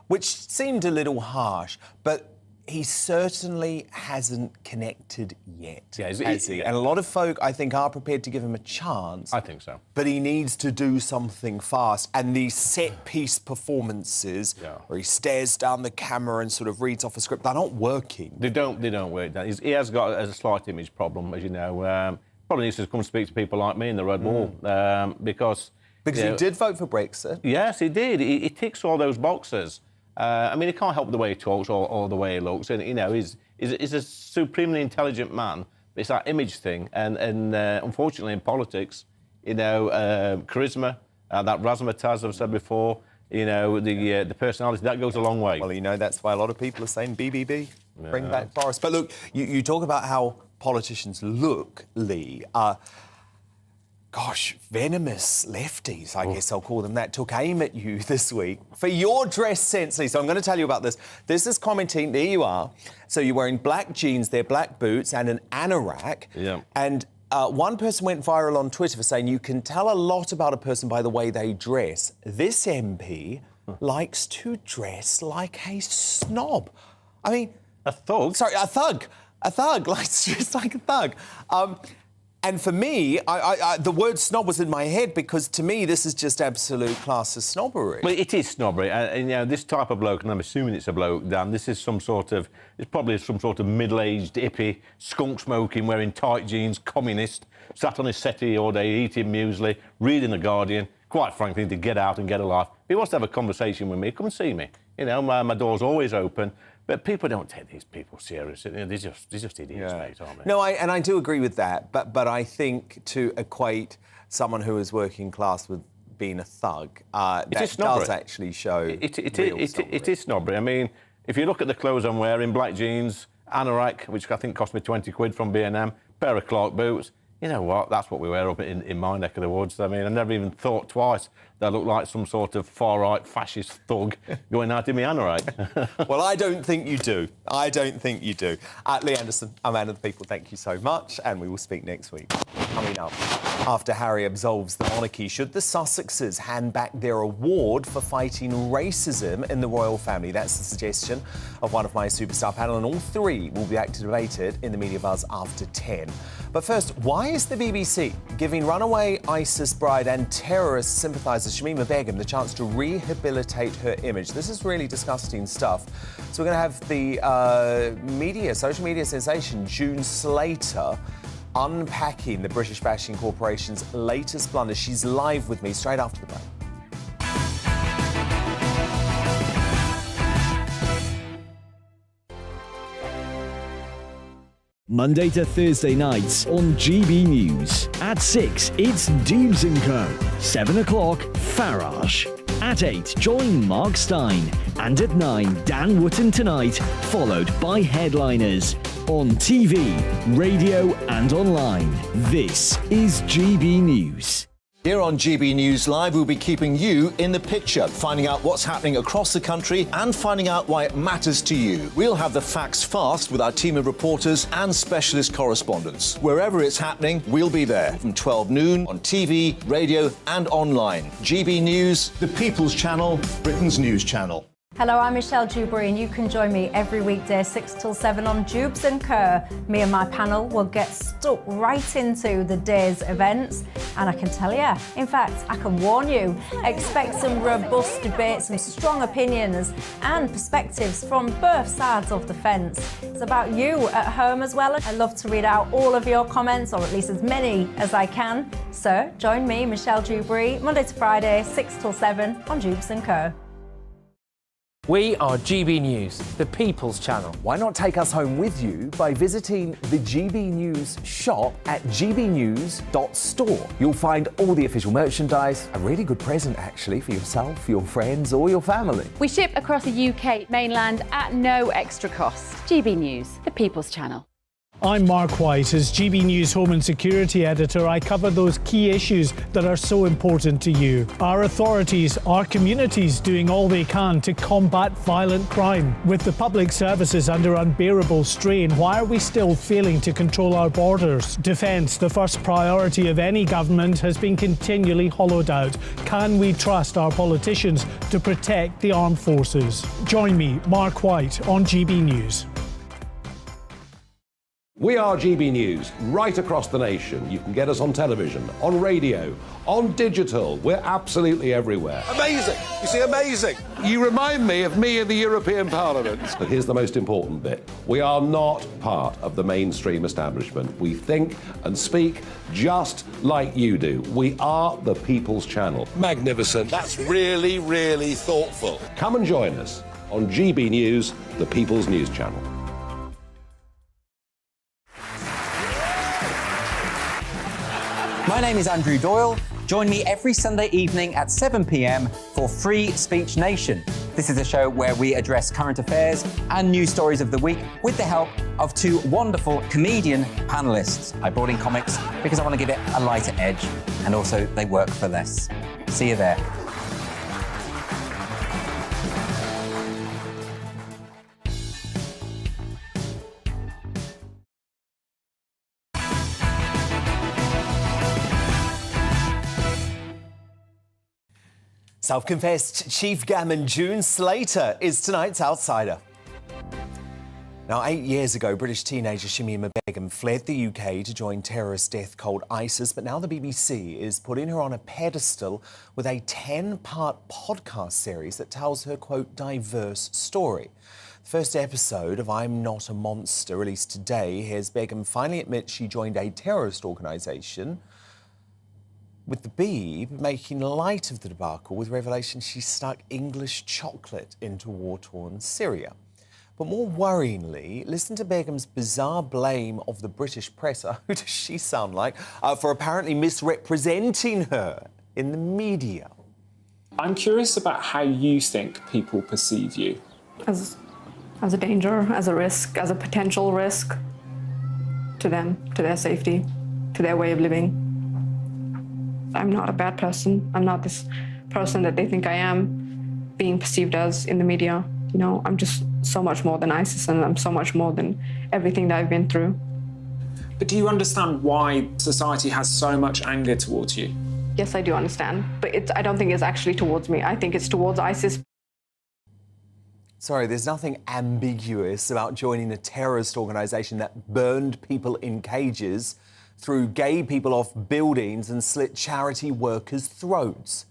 which seemed a little harsh, but he certainly hasn't connected yet, has he? And a lot of folk, I think, are prepared to give him a chance. I think so. But he needs to do something fast. And these set-piece performances where he stares down the camera and sort of reads off a script, they're not working. They don't work. He has got a slight image problem, as you know. Probably needs to come speak to people like me in the Red Wall, because he did vote for Brexit. Yes, he did. He ticks all those boxes. I mean, he can't help the way he talks or the way he looks. And, you know, he's a supremely intelligent man. But it's that image thing. And unfortunately, in politics, you know, charisma, that razzmatazz I've said before, you know, the personality, that goes a long way. Well, you know, that's why a lot of people are saying BBB, bring back Boris. But look, you talk about how politicians look, Lee. Gosh, venomous lefties, I guess I'll call them that, took aim at you this week for your dress sense, Lee. So I'm going to tell you about this. This is commenting, there you are. So you're wearing black jeans, they're black boots and an anorak. Yeah. And one person went viral on Twitter for saying you can tell a lot about a person by the way they dress. This MP likes to dress like a snob. I mean... A thug? Sorry, a thug. A thug, likes to dress like a thug. And for me, the word snob was in my head because, to me, this is just absolute class snobbery. Well, it is snobbery. And, you know, this type of bloke, and I'm assuming it's a bloke, Dan, this is it's probably some sort of middle-aged, hippie, skunk-smoking, wearing tight jeans, communist, sat on his settee all day, eating muesli, reading The Guardian, quite frankly, to get out and get a life. If he wants to have a conversation with me, come and see me. You know, my door's always open. But people don't take these people seriously. They're just idiots, mate, aren't they? No, I do agree with that. But I think to equate someone who is working class with being a thug, that does actually show It is snobbery. I mean, if you look at the clothes I'm wearing, black jeans, anorak, which I think cost me 20 quid from B&M, pair of Clark boots, you know what, that's what we wear up in my neck of the woods. I mean, I never even thought twice that I looked like some sort of far-right fascist thug going out in my anorak. Well, I don't think you do. I don't think you do. Lee Anderson, a man of the people, thank you so much, and we will speak next week. Coming up, after Harry absolves the monarchy, should the Sussexes hand back their award for fighting racism in the royal family? That's the suggestion of one of my superstar panel, and all three will be debated in the Media Buzz after 10. But first, why is the BBC giving runaway ISIS bride and terrorist sympathiser Shamima Begum the chance to rehabilitate her image? This is really disgusting stuff. So we're going to have the social media sensation June Slater unpacking the British Bashing Corporation's latest blunder. She's live with me straight after the break. Monday to Thursday nights on GB News. At 6, it's Dubes & Co. 7 o'clock, Farage. At 8, join Mark Stein. And at 9, Dan Wootton Tonight, followed by Headliners. On TV, radio and online. This is GB News. Here on GB News Live, we'll be keeping you in the picture, finding out what's happening across the country and finding out why it matters to you. We'll have the facts fast with our team of reporters and specialist correspondents. Wherever it's happening, we'll be there from 12 noon on TV, radio and online. GB News, the People's Channel, Britain's news channel. Hello, I'm Michelle Dewberry, and you can join me every weekday 6 till 7 on Dubes & Kerr. Me and my panel will get stuck right into the day's events, and I can tell you, in fact, I can warn you, expect some robust debate, some strong opinions and perspectives from both sides of the fence. It's about you at home as well. I love to read out all of your comments, or at least as many as I can. So join me, Michelle Dewberry, Monday to Friday, 6 till 7 on Dubes & Kerr. We are GB News, the People's Channel. Why not take us home with you by visiting the GB News shop at gbnews.store. You'll find all the official merchandise, a really good present actually for yourself, your friends or your family. We ship across the UK mainland at no extra cost. GB News, the People's Channel. I'm Mark White. As GB News Home and Security Editor, I cover those key issues that are so important to you. Our authorities, our communities doing all they can to combat violent crime. With the public services under unbearable strain, why are we still failing to control our borders? Defence, the first priority of any government, has been continually hollowed out. Can we trust our politicians to protect the armed forces? Join me, Mark White, on GB News. We are GB News, right across the nation. You can get us on television, on radio, on digital. We're absolutely everywhere. Amazing. You see, amazing. You remind me of me in the European Parliament. But here's the most important bit. We are not part of the mainstream establishment. We think and speak just like you do. We are the People's Channel. Magnificent. That's really, really thoughtful. Come and join us on GB News, the People's News Channel. My name is Andrew Doyle. Join me every Sunday evening at 7 p.m. for Free Speech Nation. This is a show where we address current affairs and news stories of the week with the help of two wonderful comedian panellists. I brought in comics because I want to give it a lighter edge, and also they work for less. See you there. Self-confessed Chief Gammon June Slater is tonight's outsider. Now, 8 years ago, British teenager Shamima Begum fled the UK to join terrorist death cult ISIS, but now the BBC is putting her on a pedestal with a 10-part podcast series that tells her, quote, diverse story. The first episode of I'm Not a Monster, released today, hears Begum finally admit she joined a terrorist organisation, with the Beeb making light of the debacle with revelation she stuck English chocolate into war-torn Syria. But more worryingly, listen to Begum's bizarre blame of the British press, who does she sound like, for apparently misrepresenting her in the media. I'm curious about how you think people perceive you. As a danger, as a risk, as a potential risk to them, to their safety. to their way of living. I'm not a bad person. I'm not this person that they think I am being perceived as in the media. You know, I'm just so much more than ISIS, and I'm so much more than everything that I've been through. But do you understand why society has so much anger towards you? Yes, I do understand, but I don't think it's actually towards me. I think it's towards ISIS. Sorry, there's nothing ambiguous about joining a terrorist organisation that burned people in cages, threw gay people off buildings and slit charity workers' throats.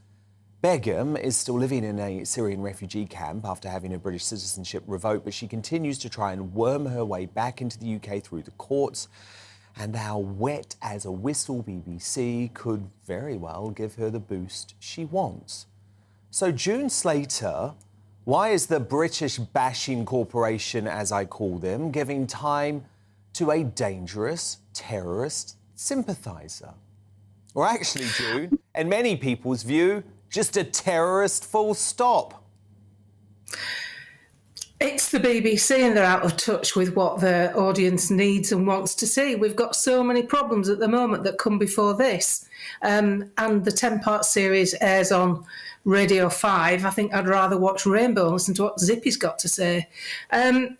Begum is still living in a Syrian refugee camp after having her British citizenship revoked, but she continues to try and worm her way back into the UK through the courts. And our wet as a whistle BBC could very well give her the boost she wants. So June Slater, why is the British bashing corporation, as I call them, giving time to a dangerous terrorist sympathiser? Or actually, June, in many people's view, just a terrorist full stop. It's the BBC and they're out of touch with what their audience needs and wants to see. We've got so many problems at the moment that come before this. And the 10-part series airs on Radio 5. I think I'd rather watch Rainbow and listen to what Zippy's got to say. You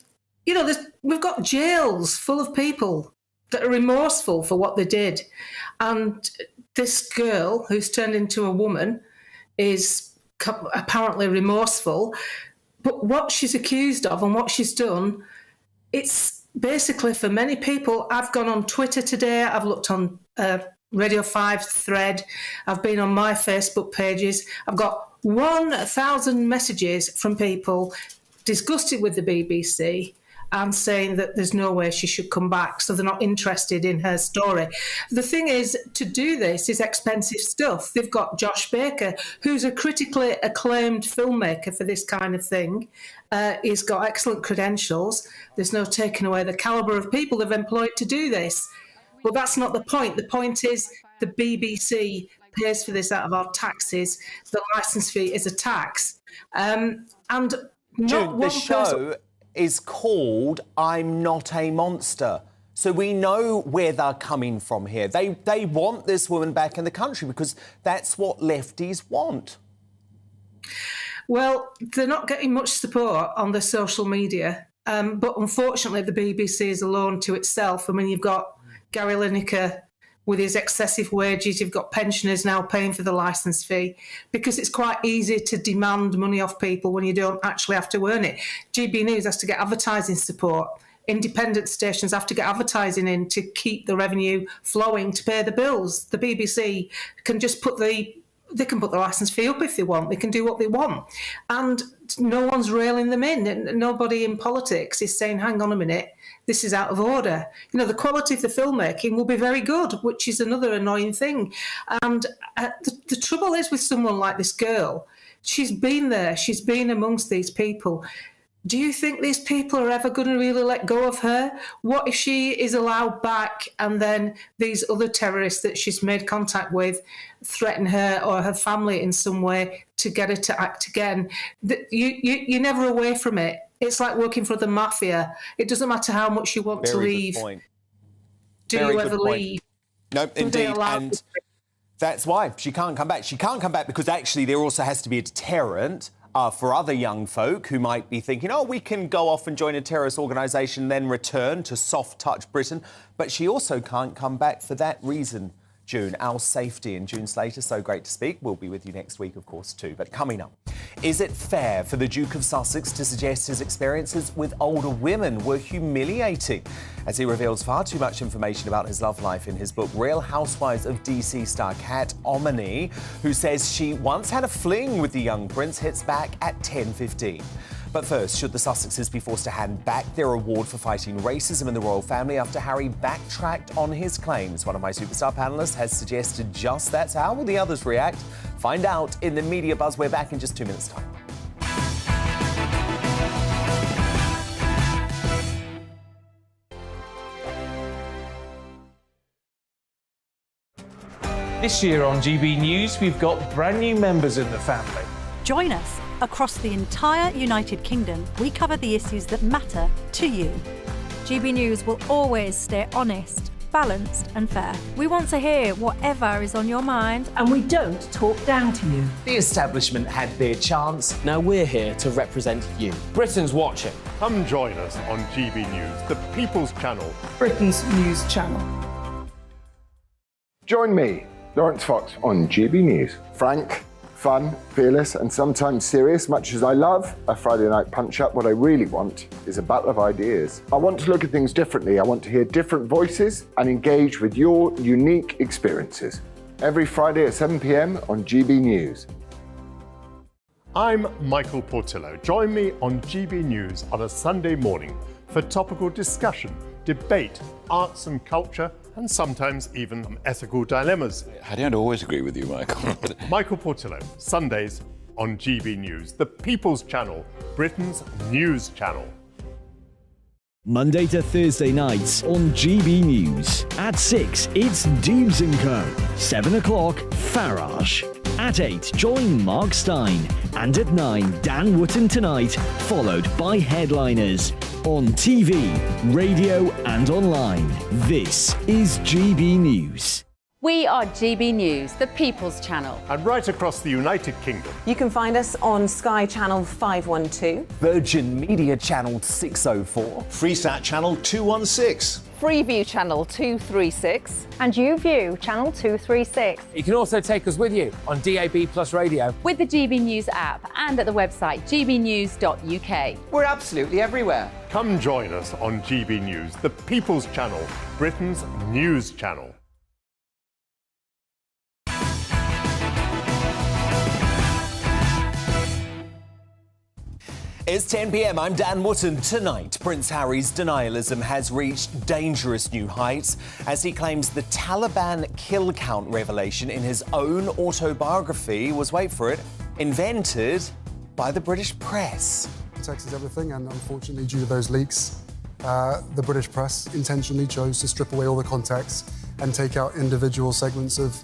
know, we've got jails full of people that are remorseful for what they did. And this girl who's turned into a woman is apparently remorseful. But what she's accused of and what she's done, it's basically for many people. I've gone on Twitter today, I've looked on Radio 5's thread, I've been on my Facebook pages. I've got 1,000 messages from people disgusted with the BBC and saying that there's no way she should come back, so they're not interested in her story. The thing is, to do this is expensive stuff. They've got Josh Baker, who's a critically acclaimed filmmaker for this kind of thing. He's got excellent credentials. There's no taking away the calibre of people they've employed to do this. But that's not the point. The point is the BBC pays for this out of our taxes. The licence fee is a tax. And June, the show is called I'm Not a Monster. So we know where they're coming from here. They want this woman back in the country because that's what lefties want. Well, they're not getting much support on the social media, but unfortunately the BBC is alone to itself. I mean, you've got Gary Lineker with his excessive wages, you've got pensioners now paying for the licence fee, because it's quite easy to demand money off people when you don't actually have to earn it. GBNews has to get advertising support. Independent stations have to get advertising in to keep the revenue flowing to pay the bills. The BBC can just they can put the licence fee up if they want. They can do what they want. And no one's railing them in. And nobody in politics is saying, hang on a minute, this is out of order. You know, the quality of the filmmaking will be very good, which is another annoying thing. And the trouble is with someone like this girl, she's been there, she's been amongst these people. Do you think these people are ever going to really let go of her? What if she is allowed back and then these other terrorists that she's made contact with threaten her or her family in some way to get her to act again? You're never away from it. It's like working for the mafia. It doesn't matter how much you want to leave. Good point. Do you ever leave? No, indeed. And that's why she can't come back. She can't come back because actually there also has to be a deterrent for other young folk who might be thinking, oh, we can go off and join a terrorist organisation, then return to soft-touch Britain. But she also can't come back for that reason, June, our safety. And June Slater, so great to speak. We'll be with you next week, of course, too. But coming up, is it fair for the Duke of Sussex to suggest his experiences with older women were humiliating? As he reveals far too much information about his love life in his book, Real Housewives of DC star Kat Omany, who says she once had a fling with the young prince, hits back at 10:15. But first, should the Sussexes be forced to hand back their award for fighting racism in the royal family after Harry backtracked on his claims? One of my superstar panellists has suggested just that. How will the others react? Find out in the Media Buzz. We're back in just 2 minutes' time. This year on GB News, we've got brand new members in the family. Join us. Across the entire United Kingdom, we cover the issues that matter to you. GB News will always stay honest, balanced and fair. We want to hear whatever is on your mind. And we don't talk down to you. The establishment had their chance. Now we're here to represent you. Britain's watching. Come join us on GB News, the People's Channel. Britain's news channel. Join me, Lawrence Fox, on GB News. Frank, fun, fearless, and sometimes serious. Much as I love a Friday night punch-up, what I really want is a battle of ideas. I want to look at things differently. I want to hear different voices and engage with your unique experiences. Every Friday at 7 p.m. on GB News. I'm Michael Portillo. Join me on GB News on a Sunday morning for topical discussion, debate, arts and culture, and sometimes even ethical dilemmas. I don't always agree with you, Michael. Michael Portillo, Sundays on GB News, the People's Channel, Britain's news channel. Monday to Thursday nights on GB News. At 6, it's Dubes & Co. 7 o'clock, Farage. At 8, join Mark Stein. And at 9, Dan Wootton Tonight, followed by headliners. On TV, radio and online. This is GB News. We are GB News, the People's Channel. And right across the United Kingdom. You can find us on Sky Channel 512. Virgin Media Channel 604. Freesat Channel 216. Freeview Channel 236. And YouView Channel 236. You can also take us with you on DAB Plus Radio. With the GB News app and at the website gbnews.uk. We're absolutely everywhere. Come join us on GB News, the People's Channel, Britain's news channel. It's 10 p.m. I'm Dan Wootton. Tonight, Prince Harry's denialism has reached dangerous new heights as he claims the Taliban kill count revelation in his own autobiography was, wait for it, invented by the British press. Text is everything, and unfortunately, due to those leaks, the British press intentionally chose to strip away all the context and take out individual segments of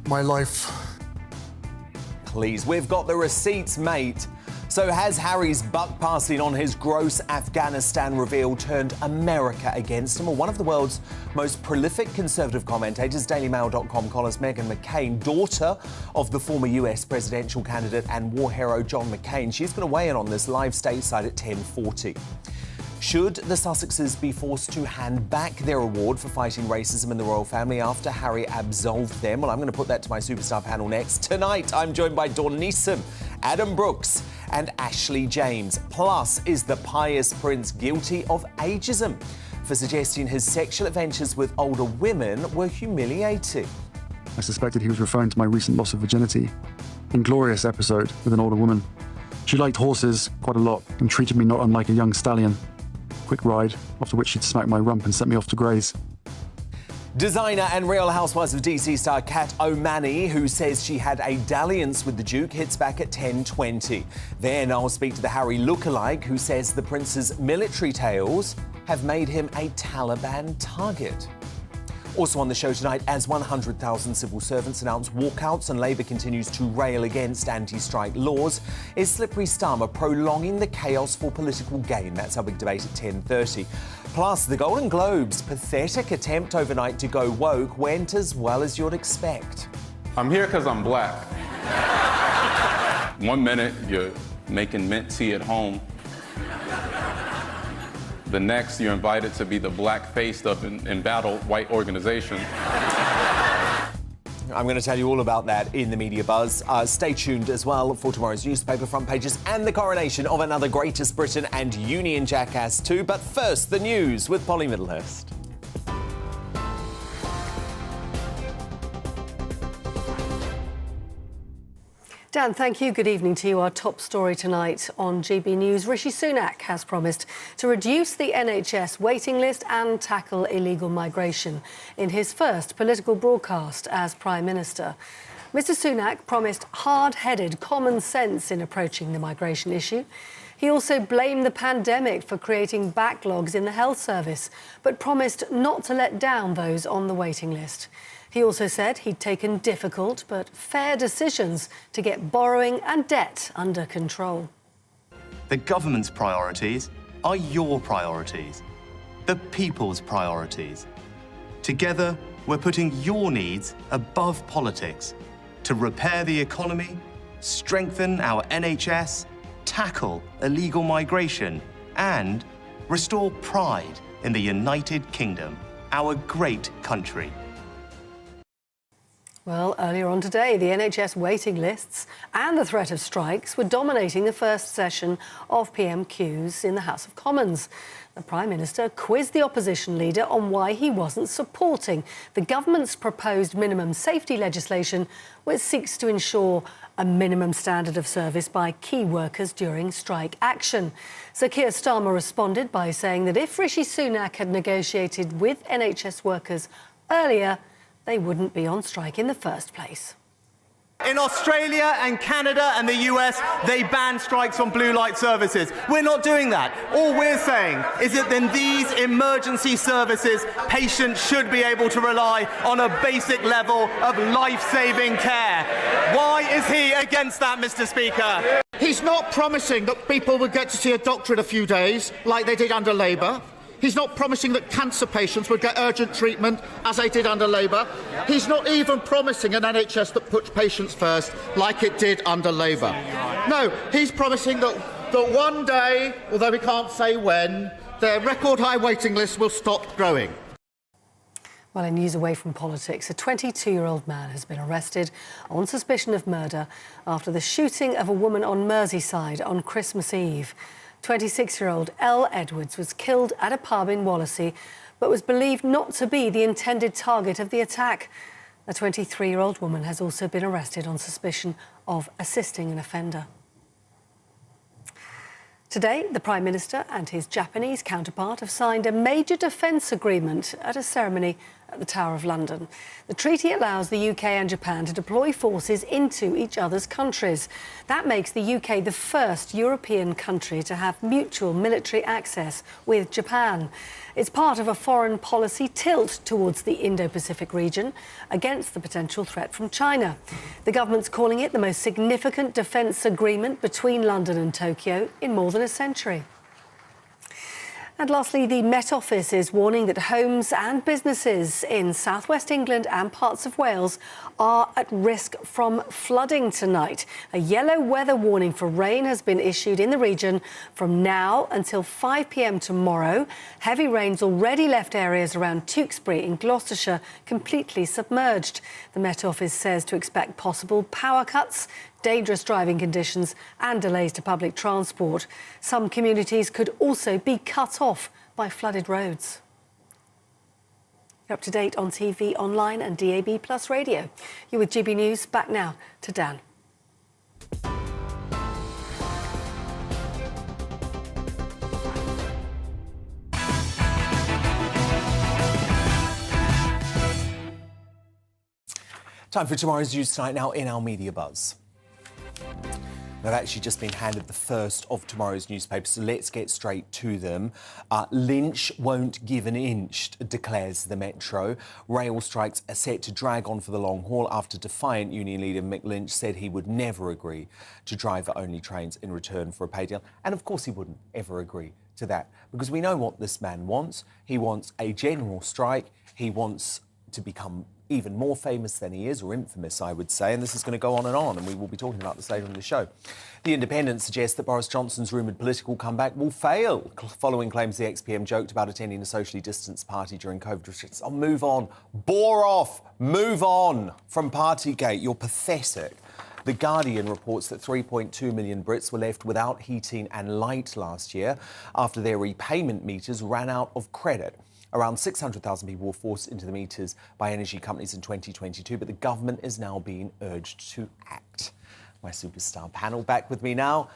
my life. Please, we've got the receipts, mate. So has Harry's buck passing on his gross Afghanistan reveal turned America against him? Well, one of the world's most prolific conservative commentators, DailyMail.com columnist Meghan McCain, daughter of the former US presidential candidate and war hero John McCain, she's going to weigh in on this live stateside at 10:40. Should the Sussexes be forced to hand back their award for fighting racism in the royal family after Harry absolved them? Well, I'm going to put that to my superstar panel next. Tonight, I'm joined by Dawn Neeson, Adam Brooks and Ashley James. Plus, is the pious prince guilty of ageism for suggesting his sexual adventures with older women were humiliating? I suspected he was referring to my recent loss of virginity. Inglorious episode with an older woman. She liked horses quite a lot and treated me not unlike a young stallion. Quick ride, after which she'd smack my rump and sent me off to graze. Designer and Real Housewives of DC star Kat O'Mani, who says she had a dalliance with the Duke, hits back at 10:20. Then I'll speak to the Harry lookalike, who says the prince's military tales have made him a Taliban target. Also on the show tonight, as 100,000 civil servants announce walkouts and Labour continues to rail against anti-strike laws, is Slippery Starmer prolonging the chaos for political gain? That's our big debate at 10:30. Plus, the Golden Globes' pathetic attempt overnight to go woke went as well as you'd expect. I'm here because I'm black. 1 minute, you're making mint tea at home. The next, you're invited to be the black face of an embattled white organization. I'm going to tell you all about that in the Media Buzz. Stay tuned as well for tomorrow's newspaper front pages and the coronation of another Greatest Britain and Union jackass too. But first, the news with Polly Middlehurst. Dan, thank you. Good evening to you. Our top story tonight on GB News. Rishi Sunak has promised to reduce the NHS waiting list and tackle illegal migration in his first political broadcast as Prime Minister. Mr Sunak promised hard-headed common sense in approaching the migration issue. He also blamed the pandemic for creating backlogs in the health service, but promised not to let down those on the waiting list. He also said he'd taken difficult but fair decisions to get borrowing and debt under control. The government's priorities are your priorities, the people's priorities. Together, we're putting your needs above politics to repair the economy, strengthen our NHS, tackle illegal migration, and restore pride in the United Kingdom, our great country. Well, earlier on today, the NHS waiting lists and the threat of strikes were dominating the first session of PMQs in the House of Commons. The Prime Minister quizzed the opposition leader on why he wasn't supporting the government's proposed minimum safety legislation, which seeks to ensure a minimum standard of service by key workers during strike action. Sir Keir Starmer responded by saying that if Rishi Sunak had negotiated with NHS workers earlier, they wouldn't be on strike in the first place. In Australia and Canada and the US, they ban strikes on blue light services. We're not doing that. All we're saying is that in these emergency services, patients should be able to rely on a basic level of life-saving care. Why is he against that, Mr. Speaker? He's not promising that people would get to see a doctor in a few days, like they did under Labour. He's not promising that cancer patients would get urgent treatment, as they did under Labour. He's not even promising an NHS that puts patients first, like it did under Labour. No, he's promising that one day, although we can't say when, their record-high waiting list will stop growing. Well, in news away from politics, a 22-year-old man has been arrested on suspicion of murder after the shooting of a woman on Merseyside on Christmas Eve. 26-year-old Elle Edwards was killed at a pub in Wallasey, but was believed not to be the intended target of the attack. A 23-year-old woman has also been arrested on suspicion of assisting an offender. Today, the Prime Minister and his Japanese counterpart have signed a major defence agreement at a ceremony at the Tower of London. The treaty allows the UK and Japan to deploy forces into each other's countries. That makes the UK the first European country to have mutual military access with Japan. It's part of a foreign policy tilt towards the Indo-Pacific region against the potential threat from China. The government's calling it the most significant defence agreement between London and Tokyo in more than a century. And lastly, the Met Office is warning that homes and businesses in southwest England and parts of Wales are at risk from flooding tonight. A yellow weather warning for rain has been issued in the region from now until 5 p.m. tomorrow. Heavy rain's already left areas around Tewkesbury in Gloucestershire completely submerged. The Met Office says to expect possible power cuts, dangerous driving conditions and delays to public transport. Some communities could also be cut off by flooded roads. You're up to date on TV, online and DAB+ radio. You're with GB News. Back now to Dan. Time for tomorrow's news tonight now in our media buzz. They've actually just been handed the first of tomorrow's newspapers, so let's get straight to them. Lynch won't give an inch, declares the Metro. Rail strikes are set to drag on for the long haul after defiant union leader Mick Lynch said he would never agree to driver-only trains in return for a pay deal. And of course he wouldn't ever agree to that, because we know what this man wants. He wants a general strike. He wants to become even more famous than he is, or infamous, I would say, and this is going to go on, and we will be talking about this later in the show. The Independent suggests that Boris Johnson's rumoured political comeback will fail, following claims the ex-PM joked about attending a socially distanced party during COVID restrictions. Oh, move on. Bore off. Move on from Partygate. You're pathetic. The Guardian reports that 3.2 million Brits were left without heating and light last year after their repayment meters ran out of credit. Around 600,000 people were forced into the meters by energy companies in 2022, but the government is now being urged to act. My superstar panel back with me now.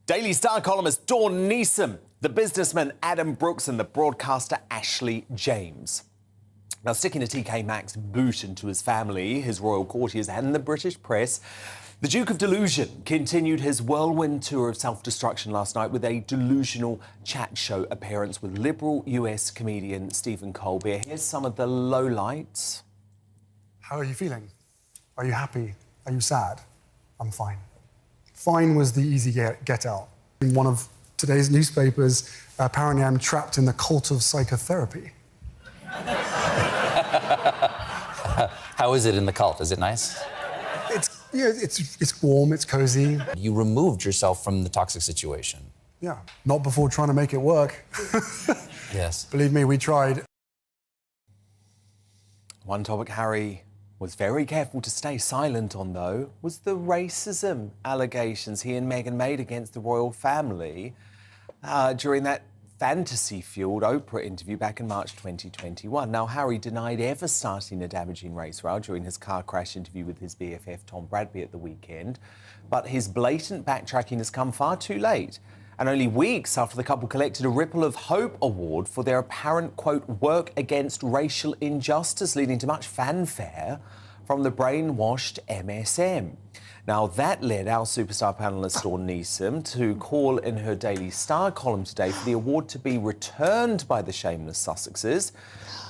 Daily Star columnist Dawn Neeson, the businessman Adam Brooks and the broadcaster Ashley James. Now, sticking a TK Maxx boot into his family, his royal courtiers and the British press, the Duke of Delusion continued his whirlwind tour of self-destruction last night with a delusional chat show appearance with liberal US comedian Stephen Colbert. Here's some of the lowlights. How are you feeling? Are you happy? Are you sad? I'm fine. Fine was the easy get out. In one of today's newspapers, apparently I'm trapped in the cult of psychotherapy. How is it in the cult? Is it nice? It's warm, it's cozy. You removed yourself from the toxic situation. Yeah, not before trying to make it work. Yes. Believe me, we tried. One topic Harry was very careful to stay silent on, though, was the racism allegations he and Meghan made against the royal family during that fantasy-fueled Oprah interview back in March 2021. Now, Harry denied ever starting a damaging race row during his car crash interview with his BFF Tom Bradby at the weekend, but his blatant backtracking has come far too late, and only weeks after the couple collected a Ripple of Hope award for their apparent, quote, work against racial injustice, leading to much fanfare from the brainwashed MSM. Now, that led our superstar panellist Dawn Neeson to call in her Daily Star column today for the award to be returned by the shameless Sussexes,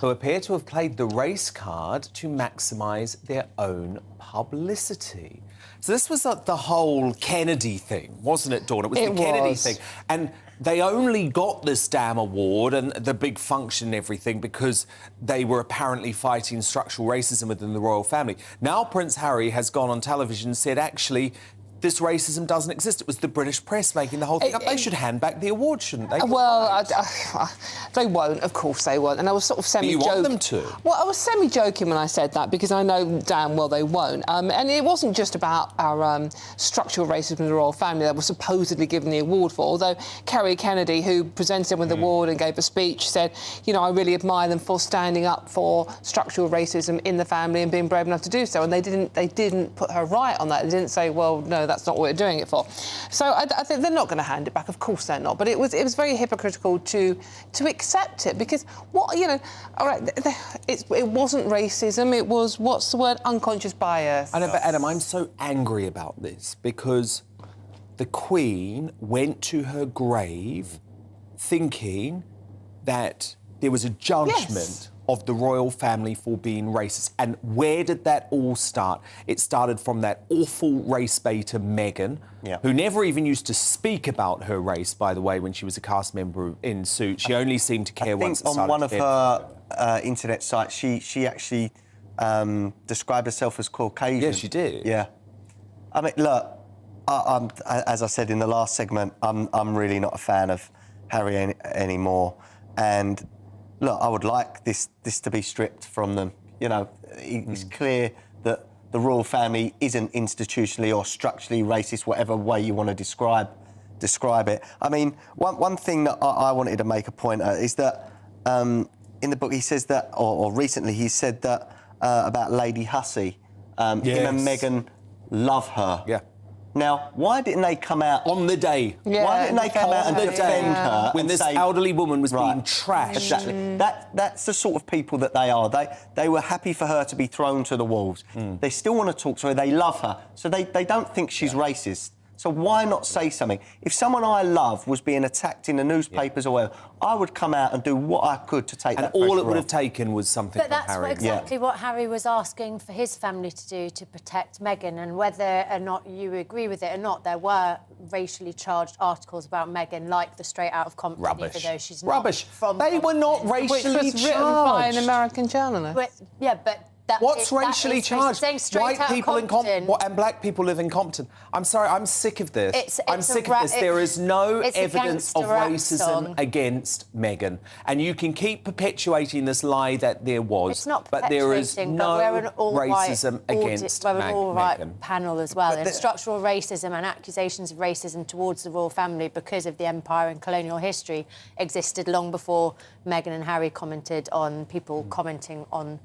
who appear to have played the race card to maximise their own publicity. So this was the whole Kennedy thing, wasn't it, Dawn? It was the Kennedy thing. And they only got this damn award and the big function and everything because they were apparently fighting structural racism within the royal family. Now Prince Harry has gone on television and said, actually, this racism doesn't exist. It was the British press making the whole thing up. They should hand back the award, shouldn't they? Well, they won't. Of course they won't. And I was sort of semi-joking. But you want them to? Well, I was semi-joking when I said that because I know damn well they won't. And it wasn't just about our structural racism in the royal family that was supposedly given the award for, although Kerry Kennedy, who presented them with the award and gave a speech, said, you know, I really admire them for standing up for structural racism in the family and being brave enough to do so. And they didn't put her right on that. They didn't say, well, no, that's not what we're doing it for. So I think they're not going to hand it back. Of course they're not. But it was very hypocritical to accept it because what, you know, all right, it wasn't racism. It was, what's the word, unconscious bias. I know, but Adam, I'm so angry about this because the Queen went to her grave thinking that there was a judgment of the royal family for being racist. And where did that all start? It started from that awful race baiter Meghan, who never even used to speak about her race, by the way, when she was a cast member in Suits. She only seemed to care once it started. On one of her internet sites, she actually described herself as Caucasian. Yeah, she did. Yeah. I mean, look, I'm, as I said in the last segment, I'm really not a fan of Harry anymore. And look, I would like this to be stripped from them. You know, it's clear that the royal family isn't institutionally or structurally racist, whatever way you want to describe it. I mean, one thing that I wanted to make a point at is that in the book he says that, or recently he said that about Lady Hussey, him and Meghan love her. Yeah. Now, why didn't they come out... On the day. Yeah, why didn't they come out and defend her? When this elderly woman was being trashed. Exactly. That's the sort of people that they are. They were happy for her to be thrown to the wolves. They still want to talk to her. They love her. So they don't think she's racist. So why not say something? If someone I love was being attacked in the newspapers or whatever, I would come out and do what I could to take that pressure all it would off. have taken was something But that's from Harry. exactly what Harry was asking for his family to do to protect Meghan, and whether or not you agree with it or not, there were racially charged articles about Meghan, like the Straight Out of Compton, Rubbish. even though she's not Rubbish. from They were not Compton. racially Which was written by an American journalist. But What's racially charged? White people in Compton and black people live in Compton. I'm sorry, I'm sick of this. I'm sick of this. There is no evidence of racism against Meghan. And you can keep perpetuating this lie that there was. It's not but there is no racism against Meghan. We're an all-right Meghan. panel as well. There's structural racism and accusations of racism towards the royal family because of the empire and colonial history existed long before Meghan and Harry commented on people commenting on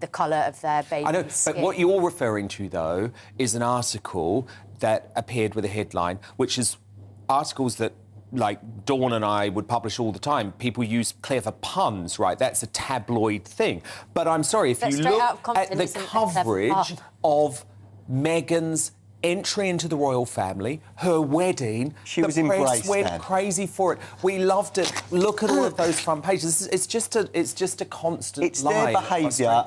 the colour of their baby's I know, skin. but what you're referring to, though, is an article that appeared with a headline, which is articles that, like, Dawn and I would publish all the time. People use clever puns, right? That's a tabloid thing. But I'm sorry, if you look at the coverage of Meghan's entry into the royal family, her wedding, She was the press embraced, went Dan. crazy for it. We loved it. look at all of those front pages. It's just a constant It's lie. their behaviour,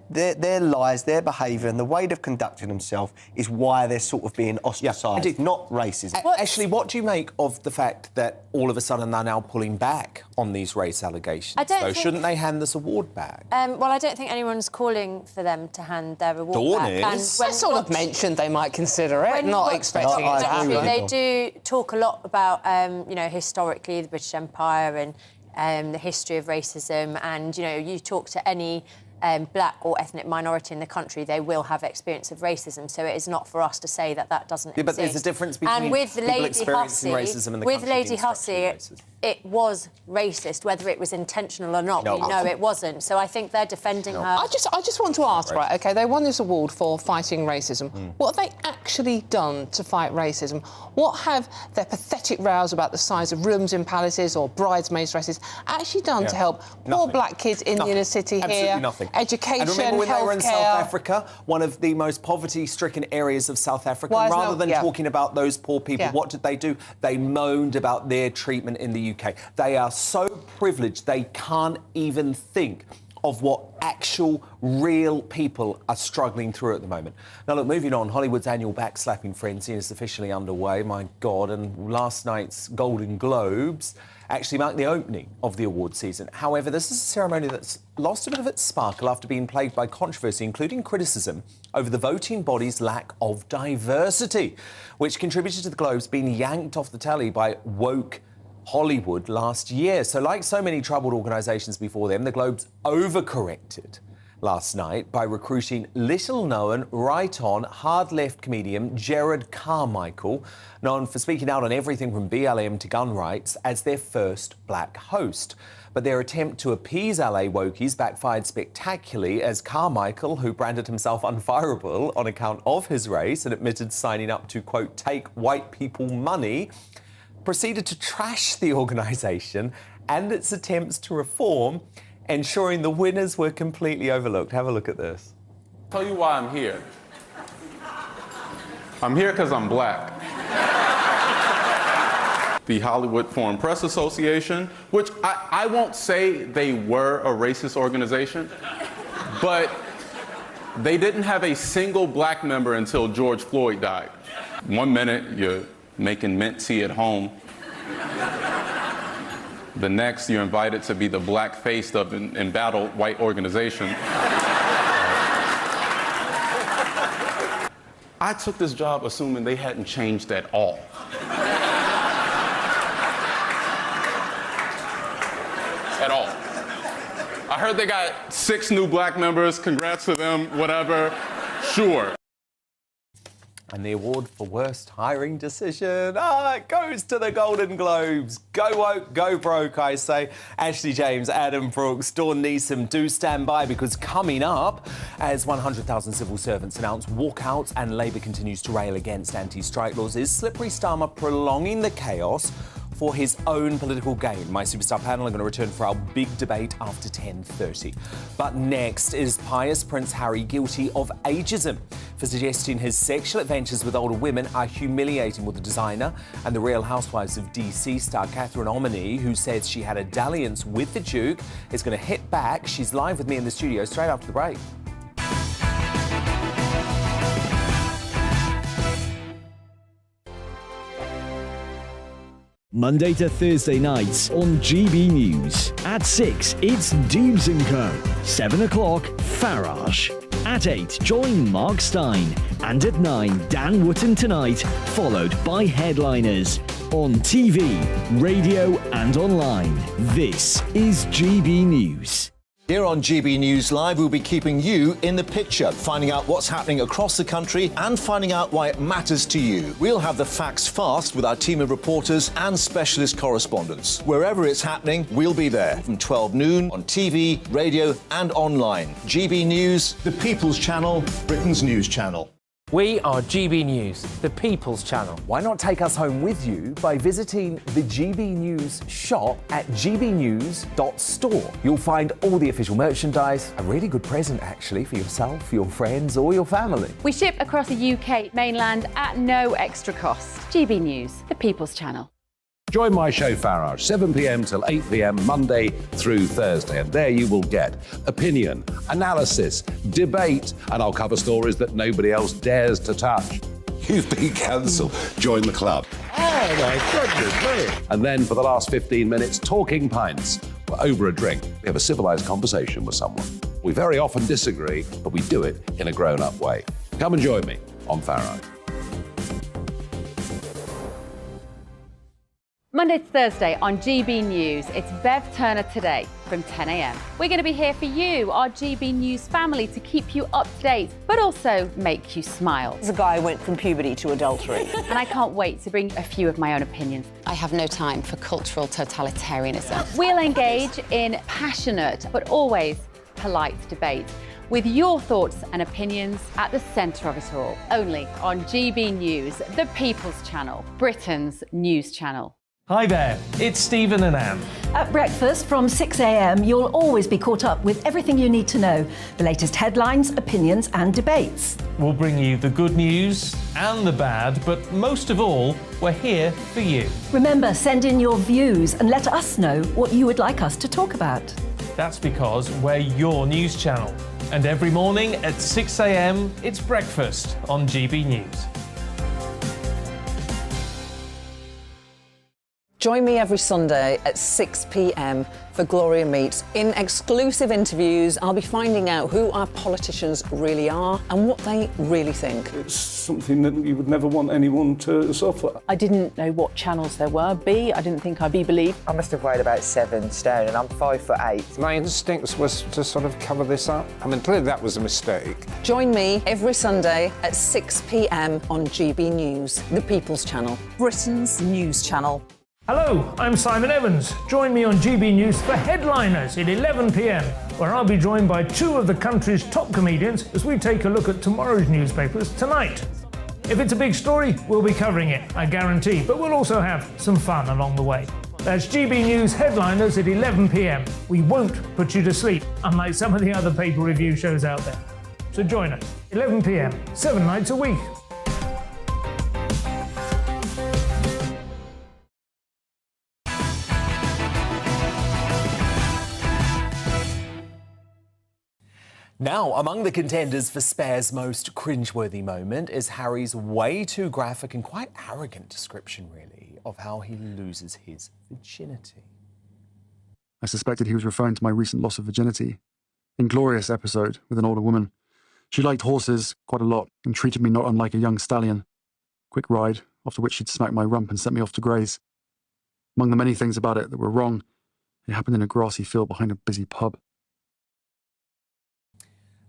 their lies, their behaviour and the way they've conducted themselves is why they're sort of being ostracised, not racism. Actually, what do you make of the fact that all of a sudden they're now pulling back on these race allegations? I don't think... Shouldn't they hand this award back? Well, I don't think anyone's calling for them to hand their award back. And I sort of mentioned they might consider it, not expecting it to happen. They do talk a lot about, you know, historically the British Empire and the history of racism, and, you know, you talk to any black or ethnic minority in the country, they will have experience of racism. So it is not for us to say that that doesn't exist. But there's a difference between people experiencing racism and the country Lady being Hussey, it was racist, whether it was intentional or not. We know it wasn't. So I think they're defending her. I just want to ask, right, OK, they won this award for fighting racism. What have they actually done to fight racism? What have their pathetic rows about the size of rooms in palaces or bridesmaids' dresses actually done to help poor black kids in the inner city here? Absolutely nothing. Education, and remember when they were in South healthcare. Africa, one of the most poverty-stricken areas of South Africa, Why is rather no- than yeah. talking about those poor people, Yeah. what did they do? They moaned about their treatment in the UK. They are so privileged they can't even think of what actual, real people are struggling through at the moment. Now, look, moving on, Hollywood's annual backslapping frenzy is officially underway, my God, and last night's Golden Globes actually marked the opening of the award season. However, this is a ceremony that's lost a bit of its sparkle after being plagued by controversy, including criticism over the voting body's lack of diversity, which contributed to the Globes being yanked off the telly by woke Hollywood last year. So like so many troubled organisations before them, the Globes overcorrected last night by recruiting little-known, right-on, hard-left comedian Jared Carmichael, known for speaking out on everything from BLM to gun rights, as their first black host. But their attempt to appease LA wokies backfired spectacularly as Carmichael, who branded himself unfireable on account of his race and admitted signing up to, quote, take white people money, proceeded to trash the organisation and its attempts to reform, ensuring the winners were completely overlooked. Have a look at this. Tell you why I'm here. I'm here because I'm black. The Hollywood Foreign Press Association, which I won't say they were a racist organization, but they didn't have a single black member until George Floyd died. 1 minute, you're making mint tea at home. The next, you're invited to be the black face of an embattled white organization. I took this job assuming they hadn't changed at all. At all. I heard they got 6 new black members. Congrats to them, whatever. Sure. And the award for worst hiring decision, it goes to the Golden Globes. Go woke, go broke, I say. Ashley James, Adam Brooks, Dawn Neeson, do stand by, because coming up, as 100,000 civil servants announce walkouts and Labour continues to rail against anti-strike laws, is Slippery Starmer prolonging the chaos for his own political gain? My superstar panel are going to return for our big debate after 10:30. But next, is pious Prince Harry guilty of ageism for suggesting his sexual adventures with older women are humiliating? With the designer and the Real Housewives of DC star Catherine Omany, who says she had a dalliance with the Duke, is going to hit back. She's live with me in the studio straight after the break. Monday to Thursday nights on GB News. At 6, it's Dubes & Co. 7 o'clock, Farage. At 8, join Mark Stein. And at 9, Dan Wootton Tonight, followed by headliners. On TV, radio and online. This is GB News. Here on GB News Live, we'll be keeping you in the picture, finding out what's happening across the country and finding out why it matters to you. We'll have the facts fast with our team of reporters and specialist correspondents. Wherever it's happening, we'll be there from 12 noon on TV, radio and online. GB News, the People's Channel, Britain's news channel. We are GB News, the People's Channel. Why not take us home with you by visiting the GB News shop at gbnews.store. You'll find all the official merchandise, a really good present actually for yourself, your friends or your family. We ship across the UK mainland at no extra cost. GB News, the People's Channel. Join my show Farage, 7 p.m. till 8 p.m. Monday through Thursday, and there you will get opinion, analysis, debate, and I'll cover stories that nobody else dares to touch. You've been cancelled. Join the club. Oh my goodness me! And then for the last 15 minutes, talking pints. We're over a drink. We have a civilised conversation with someone. We very often disagree, but we do it in a grown-up way. Come and join me on Farage. Monday to Thursday on GB News, it's Bev Turner Today from 10 a.m. We're going to be here for you, our GB News family, to keep you up to date, but also make you smile. As a guy went from puberty to adultery. And I can't wait to bring a few of my own opinions. I have no time for cultural totalitarianism. We'll engage in passionate, but always polite debate, with your thoughts and opinions at the centre of it all. Only on GB News, the People's Channel, Britain's news channel. Hi there, it's Stephen and Anne. At breakfast from 6 a.m, you'll always be caught up with everything you need to know, the latest headlines, opinions and debates. We'll bring you the good news and the bad, but most of all, we're here for you. Remember, send in your views and let us know what you would like us to talk about. That's because we're your news channel. And every morning at 6 a.m, it's breakfast on GB News. Join me every Sunday at 6 p.m. for Gloria Meets. In exclusive interviews, I'll be finding out who our politicians really are and what they really think. It's something that you would never want anyone to suffer. I didn't know what channels there were. I didn't think I'd be believed. I must have weighed about 7 stone and I'm 5'8". My instincts was to sort of cover this up. I mean, clearly that was a mistake. Join me every Sunday at 6 p.m. on GB News, the People's Channel, Britain's news channel. Hello, I'm Simon Evans. Join me on GB News for Headliners at 11 p.m, where I'll be joined by 2 of the country's top comedians as we take a look at tomorrow's newspapers tonight. If it's a big story, we'll be covering it, I guarantee, but we'll also have some fun along the way. That's GB News Headliners at 11 p.m. We won't put you to sleep, unlike some of the other paper review shows out there. So join us, 11 p.m, 7 nights a week. Now, among the contenders for Spare's most cringeworthy moment is Harry's way too graphic and quite arrogant description, really, of how he loses his virginity. I suspected he was referring to my recent loss of virginity. Inglorious episode with an older woman. She liked horses quite a lot and treated me not unlike a young stallion. Quick ride, after which she'd smack my rump and sent me off to graze. Among the many things about it that were wrong, it happened in a grassy field behind a busy pub.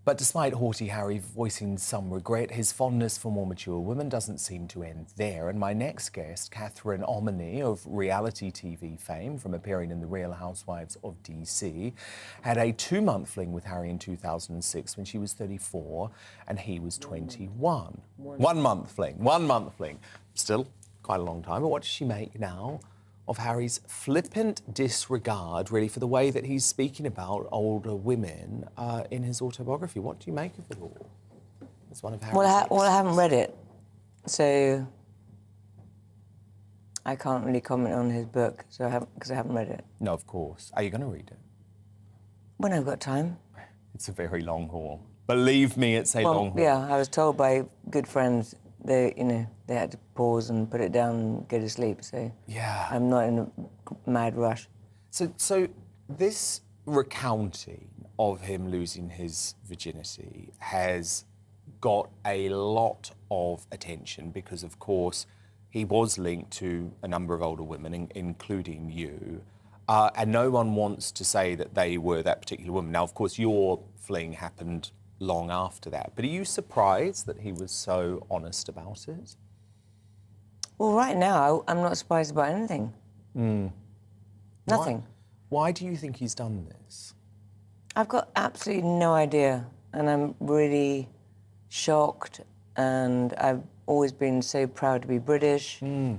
But despite haughty Harry voicing some regret, his fondness for more mature women doesn't seem to end there. And my next guest, Catherine Omany of reality TV fame from appearing in The Real Housewives of DC, had a 2-month fling with Harry in 2006 when she was 34 and he was 21. 1 month fling. Still quite a long time. But what does she make now of Harry's flippant disregard, really, for the way that he's speaking about older women in his autobiography? What do you make of it all? It's one of Harry's... Well, I haven't read it, so I can't really comment on his book, because I haven't read it. No, of course. Are you going to read it? When I've got time. It's a very long haul. Believe me, it's a long haul. Yeah, I was told by good friends they had to pause and put it down and go to sleep, so yeah, I'm not in a mad rush. So this recounting of him losing his virginity has got a lot of attention because, of course, he was linked to a number of older women, including you, and no one wants to say that they were that particular woman. Now, of course, your fling happened long after that. But are you surprised that he was so honest about it? Well, right now, I'm not surprised about anything. Nothing. Why do you think he's done this? I've got absolutely no idea, and I'm really shocked, and I've always been so proud to be British, and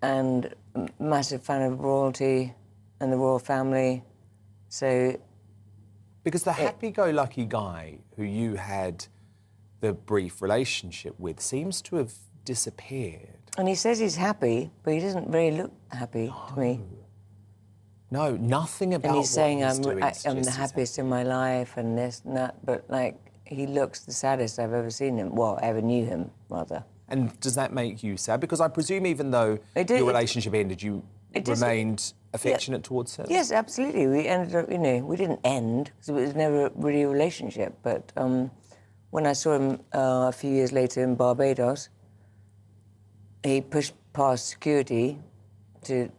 a massive fan of royalty and the royal family, so... Because the happy-go-lucky guy who you had the brief relationship with seems to have disappeared. And he says he's happy, but he doesn't really look happy to me. No, nothing about and he's saying what I'm the he's happiest in my life and this and that, but like he looks the saddest I've ever seen him. Well, ever knew him, rather. And does that make you sad? Because I presume even though your relationship ended, you remained affectionate towards him? Yes, absolutely. We ended up, we didn't end, because it was never really a relationship. But when I saw him a few years later in Barbados, he pushed past security to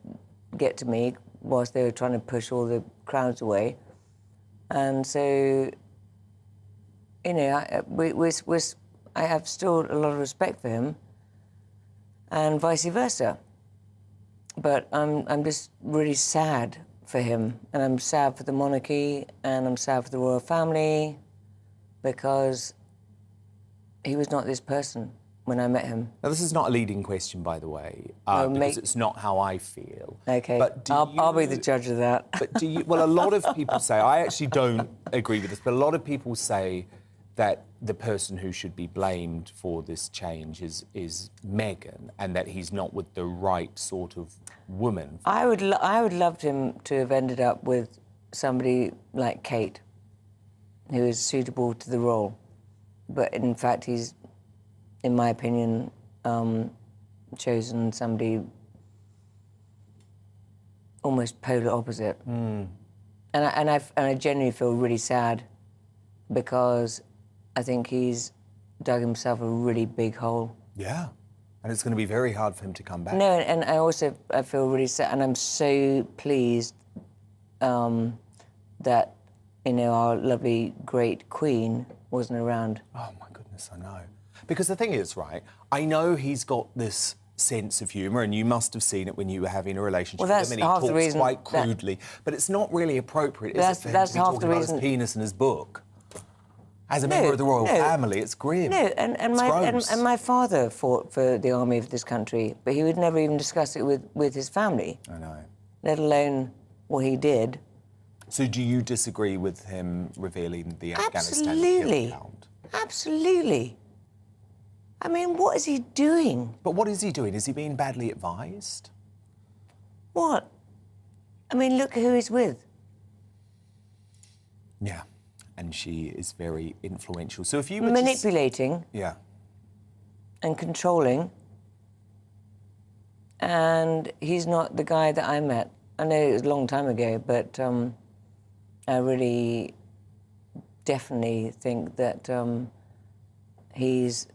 get to me whilst they were trying to push all the crowds away. And so, I have still a lot of respect for him, and vice versa. But I'm just really sad for him, and I'm sad for the monarchy, and I'm sad for the royal family, because he was not this person when I met him. Now, this is not a leading question, by the way, because it's not how I feel. Okay, but I'll be the judge of that. But do you... Well, a lot of people say... I actually don't agree with this, but a lot of people say that the person who should be blamed for this change is Meghan, and that he's not with the right sort of woman. I would love him to have ended up with somebody like Kate, who is suitable to the role. But in fact, he's, in my opinion, chosen somebody almost polar opposite. And I genuinely feel really sad, because I think he's dug himself a really big hole. Yeah, and it's going to be very hard for him to come back. No, and I feel really sad, and I'm so pleased that, our lovely, great Queen wasn't around. Oh, my goodness, I know. Because the thing is, right, I know he's got this sense of humour, and you must have seen it when you were having a relationship with him, and he talks quite crudely, but it's not really appropriate, is it, for him to be talking about his penis in his book? As a member of the royal family, it's grim. No, and my father fought for the army of this country, but he would never even discuss it with his family. I know. Let alone what he did. So do you disagree with him revealing the Afghanistan kill count? Absolutely. I mean, what is he doing? But what is he doing? Is he being badly advised? What? I mean, look who he's with. Yeah, and she is very influential. So if you were manipulating, yeah, and controlling, and he's not the guy that I met. I know it was a long time ago, but I really definitely think that he's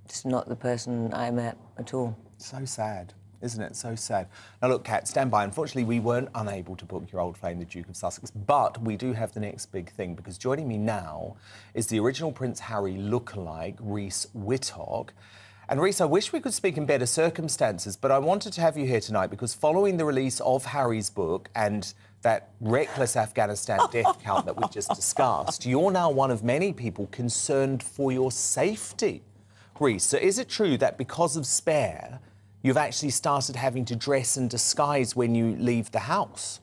just not the person I met at all. So sad, isn't it? So sad. Now, look, Kat, stand by. Unfortunately, we weren't unable to book your old flame, the Duke of Sussex, but we do have the next big thing, because joining me now is the original Prince Harry lookalike, Reese Whittock. And Reese, I wish we could speak in better circumstances, but I wanted to have you here tonight because following the release of Harry's book and that reckless Afghanistan death count that we just discussed, you're now one of many people concerned for your safety. Reese, so is it true that because of Spare, you've actually started having to dress and disguise when you leave the house?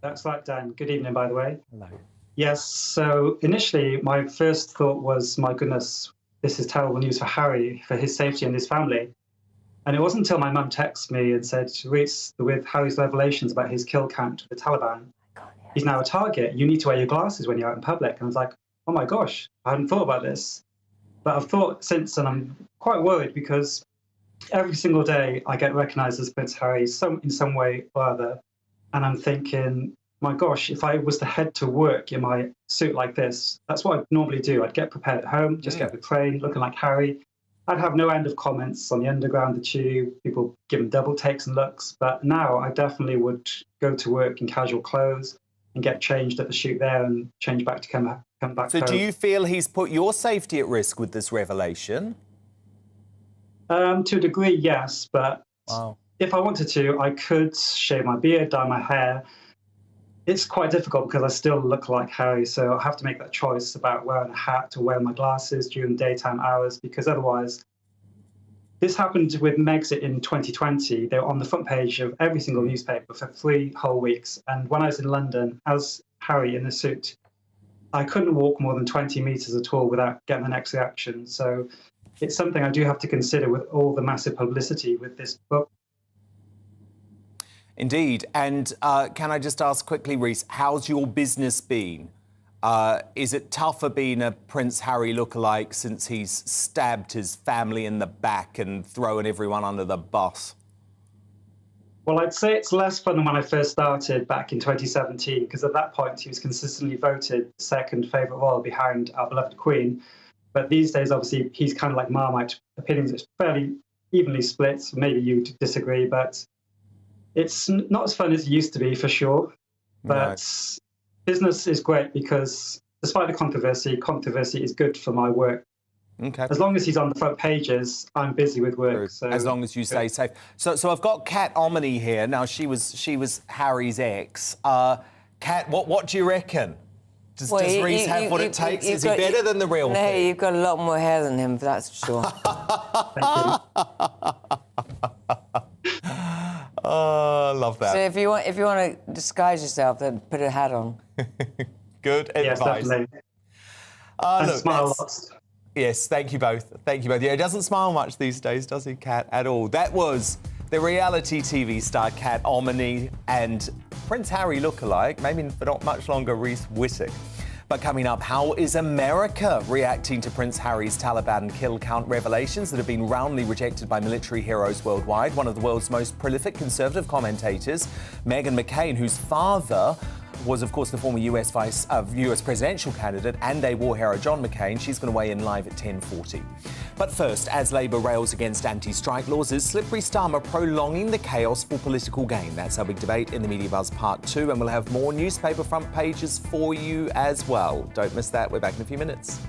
That's right, Dan. Good evening, by the way. Hello. Yes, so initially my first thought was, my goodness, this is terrible news for Harry, for his safety and his family. And it wasn't until my mum texted me and said, Reese, with Harry's revelations about his kill count with the Taliban, he's now a target. You need to wear your glasses when you're out in public. And I was like, oh my gosh, I hadn't thought about this. But I've thought since, and I'm quite worried because every single day I get recognised as Prince Harry in some way or other. And I'm thinking, my gosh, if I was to head to work in my suit like this, that's what I'd normally do. I'd get prepared at home, just get the train, looking like Harry. I'd have no end of comments on the underground, the tube, people giving double takes and looks. But now I definitely would go to work in casual clothes and get changed at the shoot there and change back to come back home. So do you feel he's put your safety at risk with this revelation? To a degree, yes. But if I wanted to, I could shave my beard, dye my hair. It's quite difficult because I still look like Harry, so I have to make that choice about wearing a hat or wearing my glasses during daytime hours, because otherwise... This happened with Megxit in 2020. They were on the front page of every single newspaper for 3 whole weeks. And when I was in London, as Harry in the suit, I couldn't walk more than 20 metres at all without getting the next reaction. So it's something I do have to consider with all the massive publicity with this book. Indeed. And can I just ask quickly, Rhys, how's your business been? Is it tougher being a Prince Harry lookalike since he's stabbed his family in the back and thrown everyone under the bus? Well, I'd say it's less fun than when I first started back in 2017, because at that point he was consistently voted the second favourite royal behind our beloved Queen. But these days, obviously, he's kind of like Marmite. Opinions are fairly evenly split. So maybe you disagree, but it's not as fun as it used to be, for sure. But business is great because despite the controversy is good for my work. Okay. As long as he's on the front pages, I'm busy with work. So as long as you stay safe. So I've got Kat Omany here. Now, she was Harry's ex. Kat, what do you reckon? Does Rhys have what it takes? Is he better than the real thing? No, you've got a lot more hair than him, that's for sure. Oh, I love that. So if you want to disguise yourself, then put a hat on. Good advice. Yes, definitely. Look, smile lots. Yes, thank you both. Thank you both. Yeah, he doesn't smile much these days, does he, Kat, at all? That was the reality TV star Kat Omany and Prince Harry lookalike, maybe for not much longer, Reese Wittich. But coming up, how is America reacting to Prince Harry's Taliban kill count revelations that have been roundly rejected by military heroes worldwide? One of the world's most prolific conservative commentators, Meghan McCain, whose father was, of course, the former US presidential candidate and a war hero, John McCain. She's going to weigh in live at 10:40. But first, as Labour rails against anti-strike laws, is Slippery Starmer prolonging the chaos for political gain? That's our big debate in the Media Buzz Part 2, and we'll have more newspaper front pages for you as well. Don't miss that. We're back in a few minutes.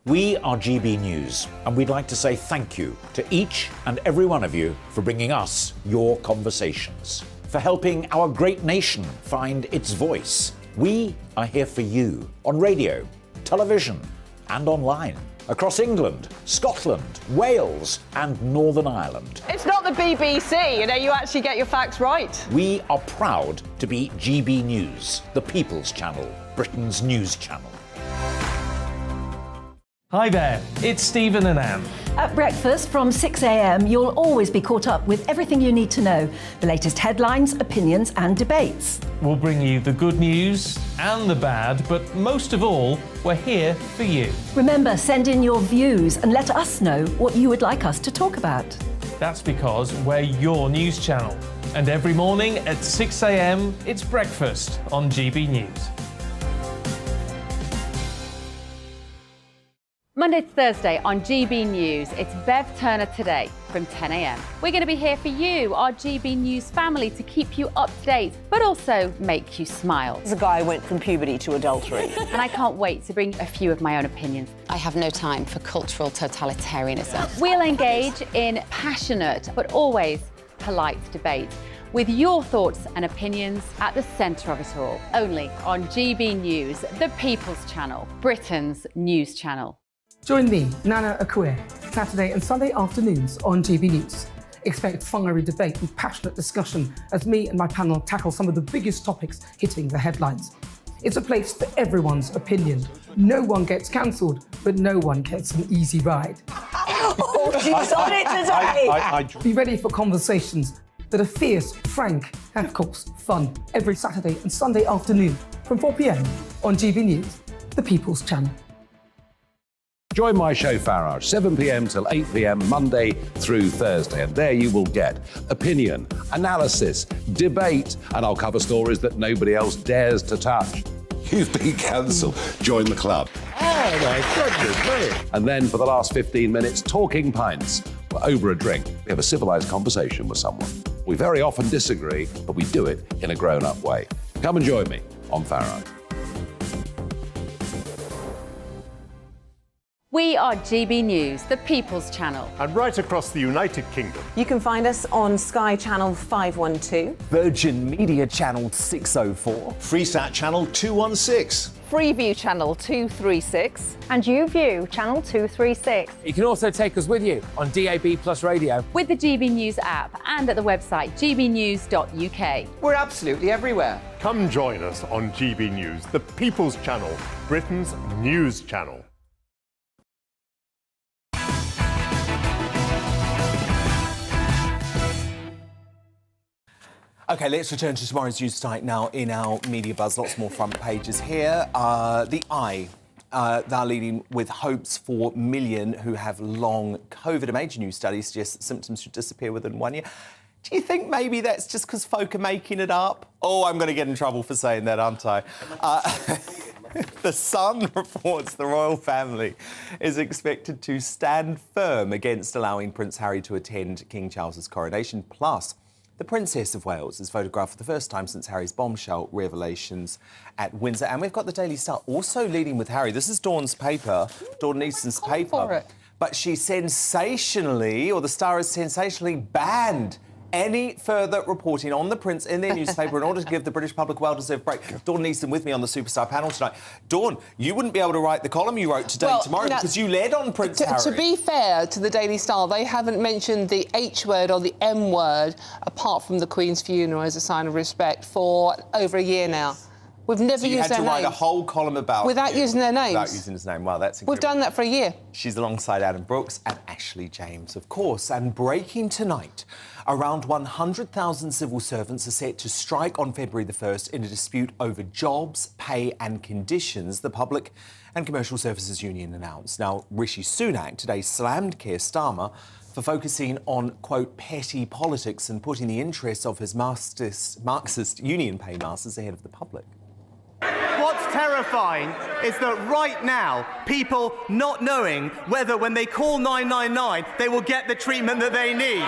We are GB News, and we'd like to say thank you to each and every one of you for bringing us your conversations, for helping our great nation find its voice. We are here for you on radio, television, and online, across England, Scotland, Wales, and Northern Ireland. It's not the BBC, you actually get your facts right. We are proud to be GB News, the People's Channel, Britain's news channel. Hi there, it's Stephen and Anne. At breakfast from 6 a.m, you'll always be caught up with everything you need to know, the latest headlines, opinions and debates. We'll bring you the good news and the bad, but most of all, we're here for you. Remember, send in your views and let us know what you would like us to talk about. That's because we're your news channel. And every morning at 6 a.m, it's breakfast on GB News. Monday to Thursday on GB News, it's Bev Turner Today from 10 a.m. We're going to be here for you, our GB News family, to keep you up to date, but also make you smile. The guy went from puberty to adultery. And I can't wait to bring a few of my own opinions. I have no time for cultural totalitarianism. We'll engage in passionate, but always polite debate, with your thoughts and opinions at the centre of it all. Only on GB News, the People's Channel, Britain's news channel. Join me, Nana Akue, Saturday and Sunday afternoons on GB News. Expect fiery debate and passionate discussion as me and my panel tackle some of the biggest topics hitting the headlines. It's a place for everyone's opinion. No one gets cancelled, but no one gets an easy ride. Oh, she's on it today! Be ready for conversations that are fierce, frank, and of course, fun. Every Saturday and Sunday afternoon from 4 p.m. on GB News, the People's Channel. Join my show Farage, 7 p.m. till 8 p.m. Monday through Thursday. And there you will get opinion, analysis, debate, and I'll cover stories that nobody else dares to touch. You've been cancelled. Join the club. Oh, my goodness me. And then for the last 15 minutes, talking pints. We're over a drink. We have a civilised conversation with someone. We very often disagree, but we do it in a grown-up way. Come and join me on Farage. We are GB News, the People's Channel. And right across the United Kingdom. You can find us on Sky Channel 512. Virgin Media Channel 604. Freesat Channel 216. Freeview channel 236. And YouView channel 236. You can also take us with you on DAB Plus Radio. With the GB News app and at the website gbnews.uk. We're absolutely everywhere. Come join us on GB News, the People's Channel, Britain's news channel. OK, let's return to tomorrow's news tonight now in our media buzz. Lots more front pages here. The Eye. They're leading with hopes for million who have long COVID. A major new study suggests that symptoms should disappear within 1 year. Do you think maybe that's just because folk are making it up? Oh, I'm going to get in trouble for saying that, aren't I? The Sun reports the royal family is expected to stand firm against allowing Prince Harry to attend King Charles's coronation. Plus, the Princess of Wales is photographed for the first time since Harry's bombshell revelations at Windsor. And we've got the Daily Star also leading with Harry. This is Dawn's paper, Dawn Neeson's paper. But she sensationally, or the Star has sensationally banned any further reporting on the Prince in their newspaper in order to give the British public a well-deserved break. Dawn Neeson with me on the Superstar panel tonight. Dawn, you wouldn't be able to write the column you wrote today tomorrow because you led on Prince Harry. To be fair to the Daily Star, they haven't mentioned the H word or the M word apart from the Queen's funeral as a sign of respect for over a year now. We've never used their names. You had to write a whole column about without using their names. Without using his name. Wow, that's incredible. We've done that for a year. She's alongside Adam Brooks and Ashley James, of course. And breaking tonight, around 100,000 civil servants are set to strike on February the 1st in a dispute over jobs, pay and conditions, the Public and Commercial Services Union announced. Now, Rishi Sunak today slammed Keir Starmer for focusing on, quote, petty politics and putting the interests of his Marxist union paymasters ahead of the public. What's terrifying is that right now, people not knowing whether when they call 999, they will get the treatment that they need.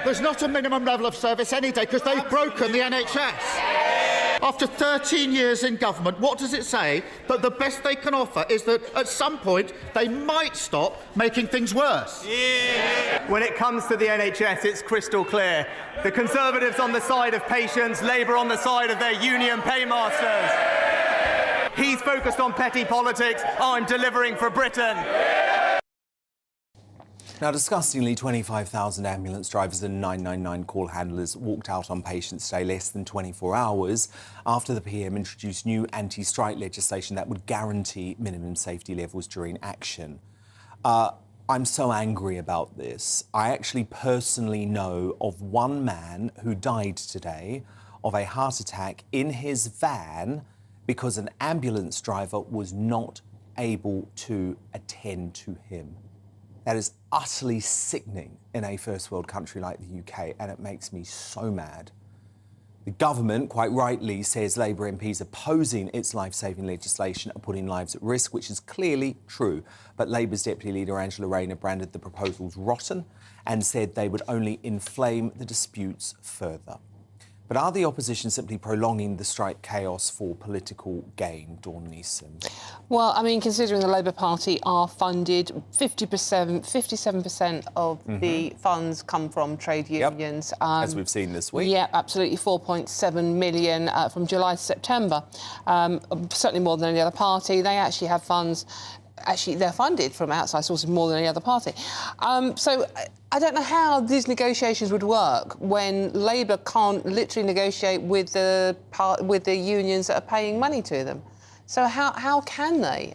There's not a minimum level of service any day because they've broken the NHS. After 13 years in government, what does it say? But the best they can offer is that at some point they might stop making things worse. When it comes to the NHS, it's crystal clear. The Conservatives on the side of patients, Labour on the side of their union paymasters. He's focused on petty politics. I'm delivering for Britain. Now, disgustingly, 25,000 ambulance drivers and 999 call handlers walked out on Patients' Day less than 24 hours after the PM introduced new anti-strike legislation that would guarantee minimum safety levels during action. I'm so angry about this. I actually personally know of one man who died today of a heart attack in his van because an ambulance driver was not able to attend to him. That is utterly sickening in a first world country like the UK, and it makes me so mad. The government, quite rightly, says Labour MPs opposing its life-saving legislation are putting lives at risk, which is clearly true. But Labour's Deputy Leader Angela Rayner branded the proposals rotten and said they would only inflame the disputes further. But are the opposition simply prolonging the strike chaos for political gain, Dawn Neeson? Well, I mean, considering the Labour Party are funded 57% of the funds come from trade unions. As we've seen this week. Yeah, absolutely. 4.7 million from July to September. Certainly more than any other party. They actually have funds. Actually, they're funded from outside sources more than any other party. So I don't know how these negotiations would work when Labour can't literally negotiate with the unions that are paying money to them. So how can they?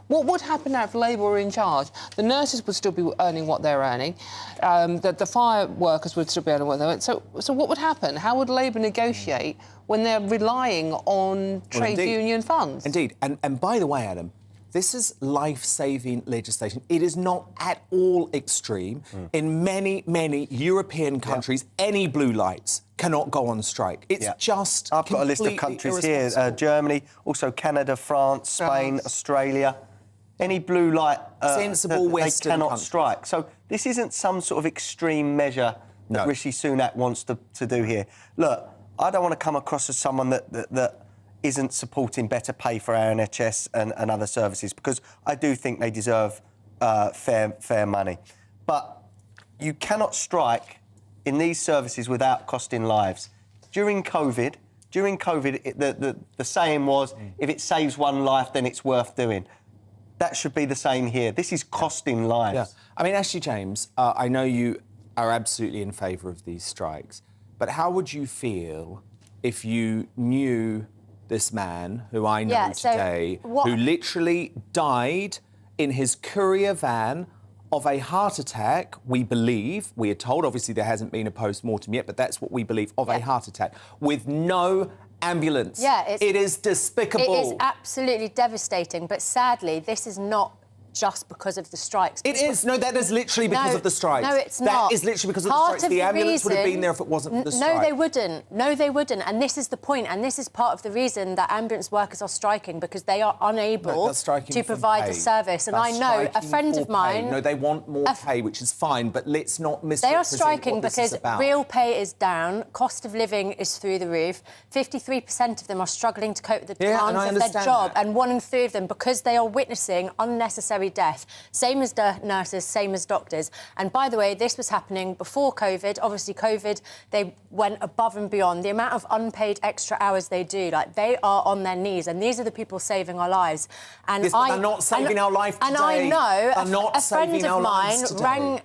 What would happen now if Labour were in charge? The nurses would still be earning what they're earning. The fire workers would still be earning what they're earning. So what would happen? How would Labour negotiate when they're relying on trade union funds? Indeed. And by the way, Adam, this is life-saving legislation. It is not at all extreme. In many, many European countries, any blue lights cannot go on strike. It's just I've got a list of countries here. Germany, also Canada, France, Spain, Australia. Any blue light, sensible Western they cannot countries. strike. So this isn't some sort of extreme measure that Rishi Sunak wants to do here. Look, I don't want to come across as someone that isn't supporting better pay for our NHS and other services, because I do think they deserve fair money. But you cannot strike in these services without costing lives. During COVID, During COVID, the saying was, if it saves one life, then it's worth doing. That should be the same here. This is costing lives. Yeah. I mean, Ashley James, I know you are absolutely in favour of these strikes, but how would you feel if you knew this man, who I know today, who literally died in his courier van of a heart attack, we believe, we are told, obviously there hasn't been a post-mortem yet, but that's what we believe, of a heart attack, with no ambulance. Yeah, it is despicable. It is absolutely devastating, but sadly, this is not just because of the strikes. It is. No, that is literally because of the strikes. No, it's not. That is literally because of the strikes. The ambulance would have been there if it wasn't for the strike. No, they wouldn't. No, they wouldn't. And this is the point. And this is part of the reason that ambulance workers are striking, because they are unable to provide the service. And I know a friend of mine... No, they want more pay, which is fine, but let's not misrepresent They are striking because about. Real pay is down, cost of living is through the roof, 53% of them are struggling to cope with the demands of their job, and 1 in 3 of them, because they are witnessing unnecessary death. Same as nurses, same as doctors. And by the way, this was happening before COVID. Obviously, COVID, they went above and beyond. The amount of unpaid extra hours they do, like, they are on their knees. And these are the people saving our lives. And they're not saving our life today. And I know a friend of mine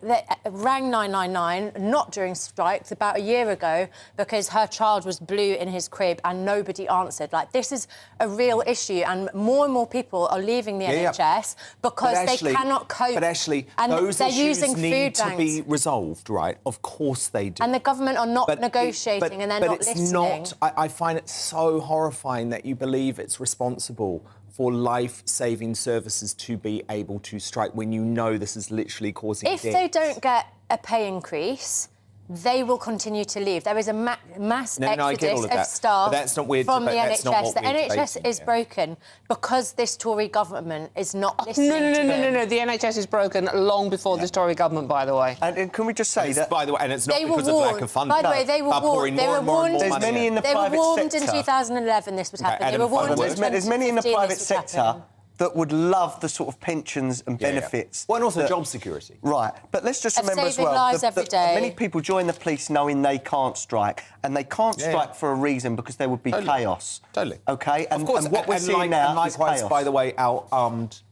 rang 999, not during strikes, about a year ago, because her child was blue in his crib and nobody answered. Like, this is a real issue. And more people are leaving the NHS because they cannot cope. But Ashley, and those issues need to banks. be resolved, right? Of course they do. And the government are not negotiating and they're not listening. I find it so horrifying that you believe it's responsible for life-saving services to be able to strike when you know this is literally causing death. If they don't get a pay increase, they will continue to leave. There is a mass exodus of staff from the NHS. The NHS is broken because this Tory government is not listening to them. No. The NHS is broken long before this Tory government, by the way. And can we just say that... By the way, and it's not because of lack of funding. By the way, they were warned. They were warned. There's many in the private sector. They were warned in 2011 this would happen. They were warned in 2015 There's many in the private sector that would love the sort of pensions and benefits. Well, and also job security. Right. But let's just remember as well that many people join the police knowing they can't strike, and they can't strike for a reason because there would be chaos. Totally. OK? And, of course, and what we're seeing now is chaos. By the way, our armed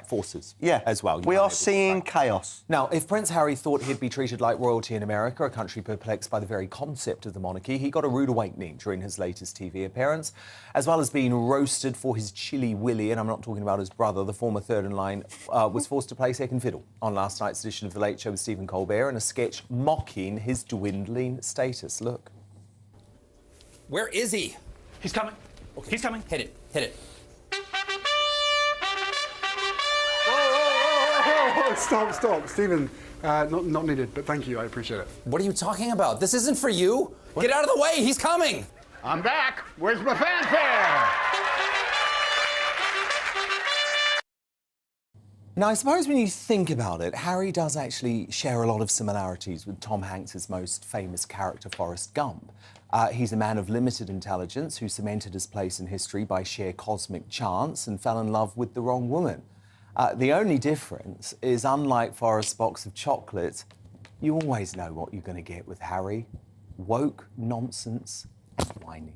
forces as well. We are seeing chaos. Now, if Prince Harry thought he'd be treated like royalty in America, a country perplexed by the very concept of the monarchy, he got a rude awakening during his latest TV appearance. As well as being roasted for his chilly willy, and I'm not talking about his brother, the former third-in-line, was forced to play second fiddle on last night's edition of The Late Show with Stephen Colbert in a sketch mocking his dwindling status. Look. Where is he? He's coming. Okay. He's coming. Hit it. Hit it. Stop. Stephen, not needed, but thank you, I appreciate it. What are you talking about? This isn't for you. What? Get out of the way, he's coming. I'm back. Where's my fanfare? Now, I suppose when you think about it, Harry does actually share a lot of similarities with Tom Hanks's most famous character, Forrest Gump. He's a man of limited intelligence who cemented his place in history by sheer cosmic chance and fell in love with the wrong woman. The only difference is, unlike Forrest's box of chocolates, you always know what you're going to get with Harry. Woke nonsense and whining.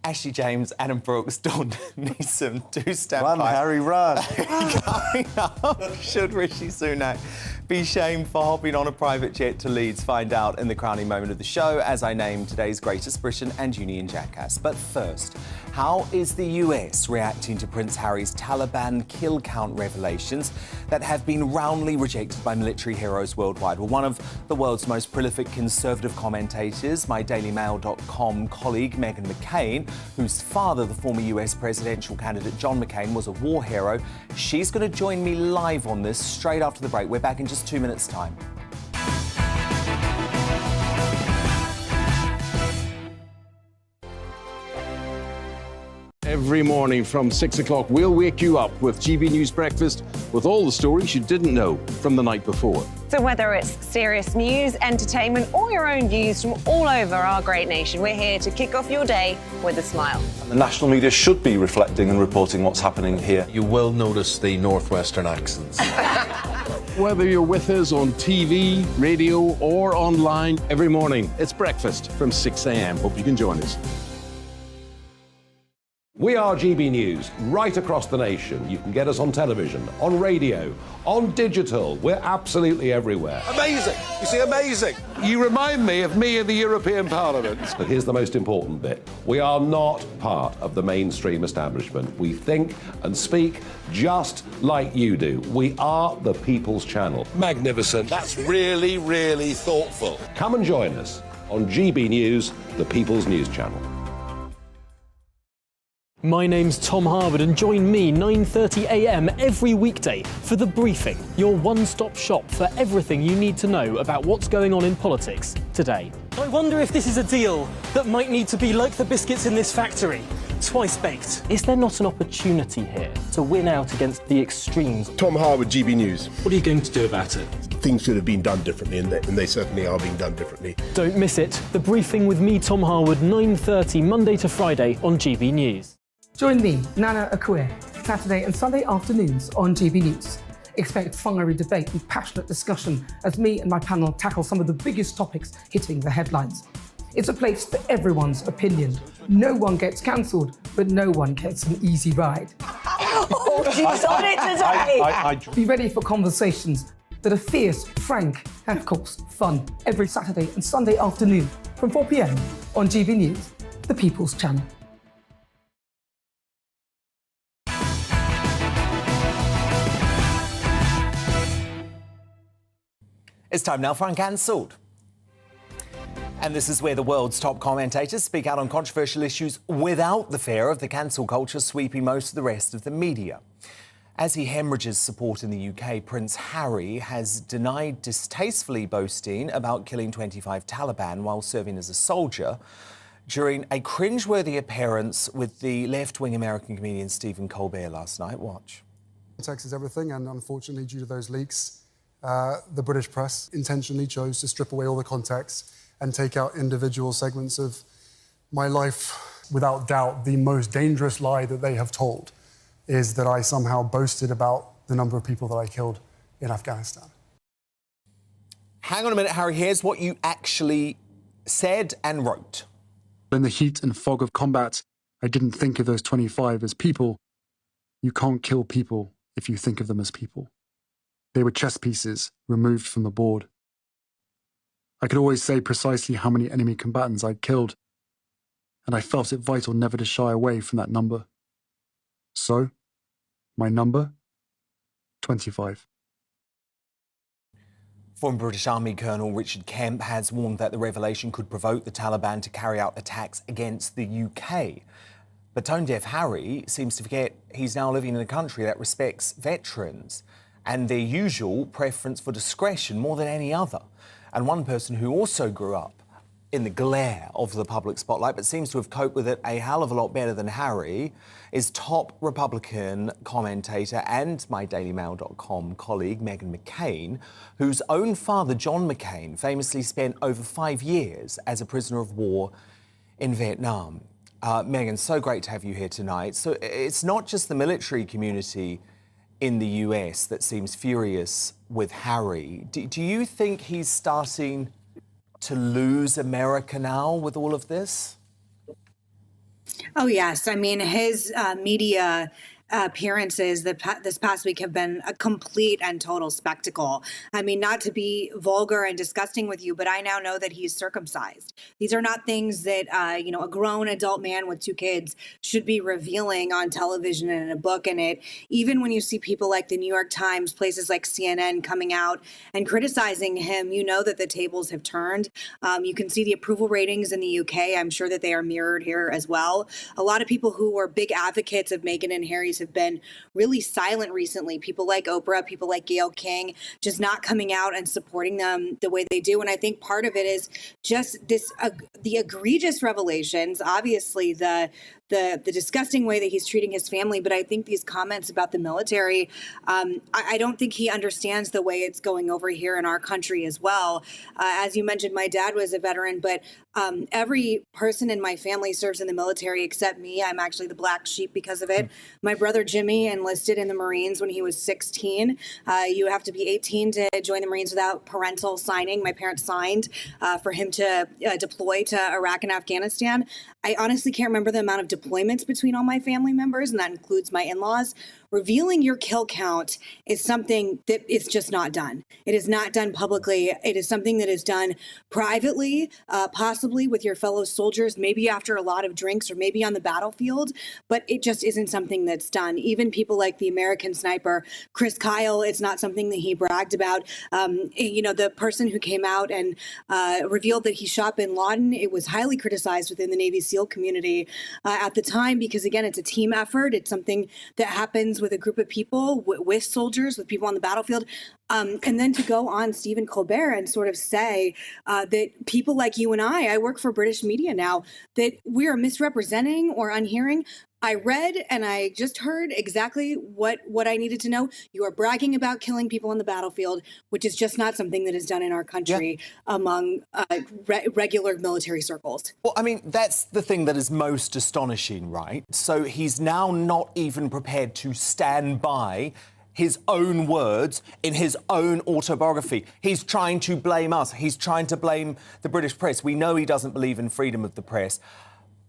Ashley James, Adam Brooks, Dawn Neeson, do stand by. Run, Harry, run. Coming up, should Rishi Sunak be shamed for hopping on a private jet to Leeds? Find out in the crowning moment of the show as I name today's greatest Briton and Union jackass. But first, how is the US reacting to Prince Harry's Taliban kill count revelations that have been roundly rejected by military heroes worldwide? Well, one of the world's most prolific conservative commentators, my DailyMail.com colleague Meghan McCain, whose father, the former US presidential candidate John McCain, was a war hero, she's going to join me live on this straight after the break. We're back in just 2 minutes' time. Every morning from 6 o'clock, we'll wake you up with GB News Breakfast with all the stories you didn't know from the night before. So whether it's serious news, entertainment, or your own views from all over our great nation, we're here to kick off your day with a smile. And the national media should be reflecting and reporting what's happening here. You will notice the northwestern accents. Whether you're with us on TV, radio, or online, every morning it's breakfast from 6 a.m. Hope you can join us. We are GB News, right across the nation. You can get us on television, on radio, on digital. We're absolutely everywhere. Amazing. You see, amazing. You remind me of me in the European Parliament. But here's the most important bit. We are not part of the mainstream establishment. We think and speak just like you do. We are the People's Channel. Magnificent. That's really, really thoughtful. Come and join us on GB News, the People's News Channel. My name's Tom Harwood and join me 9:30 a.m. every weekday for The Briefing, your one-stop shop for everything you need to know about what's going on in politics today. I wonder if this is a deal that might need to be like the biscuits in this factory, twice baked. Is there not an opportunity here to win out against the extremes? Tom Harwood, GB News. What are you going to do about it? Things should have been done differently, and they certainly are being done differently. Don't miss it. The Briefing with me, Tom Harwood, 9:30 Monday to Friday on GB News. Join me, Nana Akue, Saturday and Sunday afternoons on GB News. Expect fiery debate and passionate discussion as me and my panel tackle some of the biggest topics hitting the headlines. It's a place for everyone's opinion. No one gets cancelled, but no one gets an easy ride. Oh, she's on it today! Be ready for conversations that are fierce, frank, and of course, fun. Every Saturday and Sunday afternoon from 4 p.m. on GB News, the People's Channel. It's time now for Uncancelled. And this is where the world's top commentators speak out on controversial issues without the fear of the cancel culture sweeping most of the rest of the media. As he hemorrhages support in the UK, Prince Harry has denied distastefully boasting about killing 25 Taliban while serving as a soldier during a cringeworthy appearance with the left-wing American comedian Stephen Colbert last night. Watch. Context is everything, and unfortunately, due to those leaks, the British press intentionally chose to strip away all the context and take out individual segments of my life. Without doubt, the most dangerous lie that they have told is that I somehow boasted about the number of people that I killed in Afghanistan. Hang on a minute, Harry. Here's what you actually said and wrote. In the heat and fog of combat, I didn't think of those 25 as people. You can't kill people if you think of them as people. They were chess pieces removed from the board. I could always say precisely how many enemy combatants I'd killed, and I felt it vital never to shy away from that number. So, my number, 25. Former British Army Colonel Richard Kemp has warned that the revelation could provoke the Taliban to carry out attacks against the UK. But tone-deaf Harry seems to forget he's now living in a country that respects veterans and their usual preference for discretion more than any other. And one person who also grew up in the glare of the public spotlight but seems to have coped with it a hell of a lot better than Harry is top Republican commentator and my DailyMail.com colleague Meghan McCain, whose own father, John McCain, famously spent over 5 years as a prisoner of war in Vietnam. Meghan, so great to have you here tonight. So it's not just the military community in the US that seems furious with Harry. Do you think he's starting to lose America now with all of this? Oh, yes. I mean, his media appearances this past week have been a complete and total spectacle. I mean, not to be vulgar and disgusting with you, but I now know that he's circumcised. These are not things that, a grown adult man with 2 kids should be revealing on television and in a book. And even when you see people like the New York Times, places like CNN coming out and criticizing him, you know that the tables have turned. You can see the approval ratings in the UK. I'm sure that they are mirrored here as well. A lot of people who were big advocates of Meghan and Harry's have been really silent recently. People like Oprah, people like Gayle King, just not coming out and supporting them the way they do. And I think part of it is just this, the egregious revelations, obviously the the disgusting way that he's treating his family. But I think these comments about the military, I don't think he understands the way it's going over here in our country as well. As you mentioned, my dad was a veteran, but every person in my family serves in the military except me. I'm actually the black sheep because of it. My brother Jimmy enlisted in the Marines when he was 16. You have to be 18 to join the Marines without parental signing. My parents signed for him to deploy to Iraq and Afghanistan. I honestly can't remember the amount of deployments between all my family members, and that includes my in-laws. Revealing your kill count is something that is just not done. It is not done publicly. It is something that is done privately, possibly with your fellow soldiers, maybe after a lot of drinks or maybe on the battlefield, but it just isn't something that's done. Even people like the American sniper, Chris Kyle, it's not something that he bragged about. You know, the person who came out and revealed that he shot bin Laden, it was highly criticized within the Navy SEAL community at the time because, again, it's a team effort. It's something that happens with a group of people, with soldiers, with people on the battlefield. And then to go on Stephen Colbert and sort of say that people like you and I work for British media now, that we are misrepresenting or unhearing. I read and I just heard exactly what I needed to know. You are bragging about killing people on the battlefield, which is just not something that is done in our country among regular military circles. Well, I mean, that's the thing that is most astonishing, right? So he's now not even prepared to stand by his own words in his own autobiography. He's trying to blame us. He's trying to blame the British press. We know he doesn't believe in freedom of the press.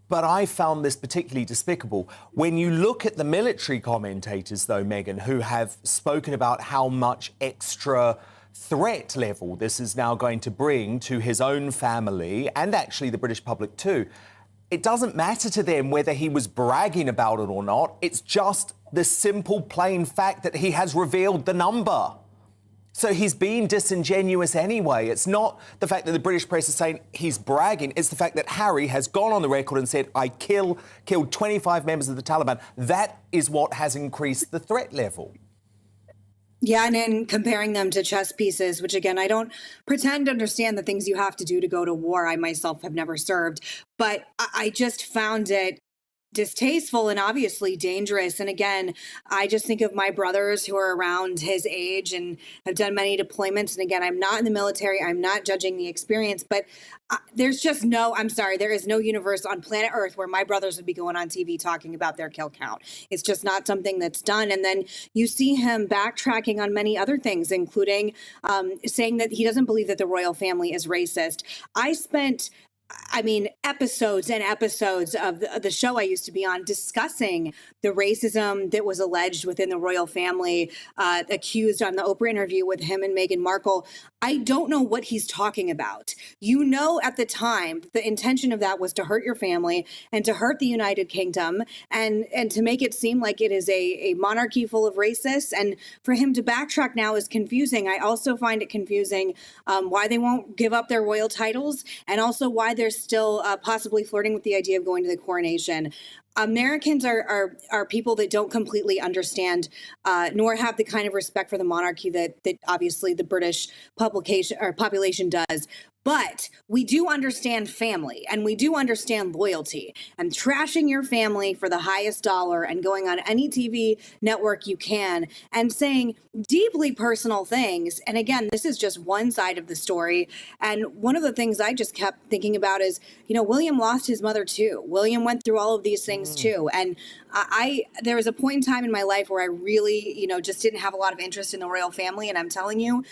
But I found this particularly despicable. When you look at the military commentators, though, Meghan, who have spoken about how much extra threat level this is now going to bring to his own family and actually the British public too, it doesn't matter to them whether he was bragging about it or not. It's just the simple, plain fact that he has revealed the number. So he's being disingenuous anyway. It's not the fact that the British press is saying he's bragging. It's the fact that Harry has gone on the record and said, I killed 25 members of the Taliban. That is what has increased the threat level. Yeah, and then comparing them to chess pieces, which, again, I don't pretend to understand the things you have to do to go to war. I myself have never served. But I just found it distasteful and obviously dangerous. And again, I just think of my brothers who are around his age and have done many deployments. And again, I'm not in the military. I'm not judging the experience, but there's just there is no universe on planet Earth where my brothers would be going on TV talking about their kill count. It's just not something that's done. And then you see him backtracking on many other things, including saying that he doesn't believe that the royal family is racist. I spent episodes and episodes of the show I used to be on discussing the racism that was alleged within the royal family, accused on the Oprah interview with him and Meghan Markle. I don't know what he's talking about. You know, at the time, the intention of that was to hurt your family and to hurt the United Kingdom and to make it seem like it is a monarchy full of racists. And for him to backtrack now is confusing. I also find it confusing why they won't give up their royal titles and also why they're still possibly flirting with the idea of going to the coronation. Americans are people that don't completely understand nor have the kind of respect for the monarchy that obviously the British population does. But we do understand family and we do understand loyalty, and trashing your family for the highest dollar and going on any TV network you can and saying deeply personal things. And again, this is just one side of the story. And one of the things I just kept thinking about is, William lost his mother too. William went through all of these things too. And there was a point in time in my life where I really, just didn't have a lot of interest in the royal family. And I'm telling you,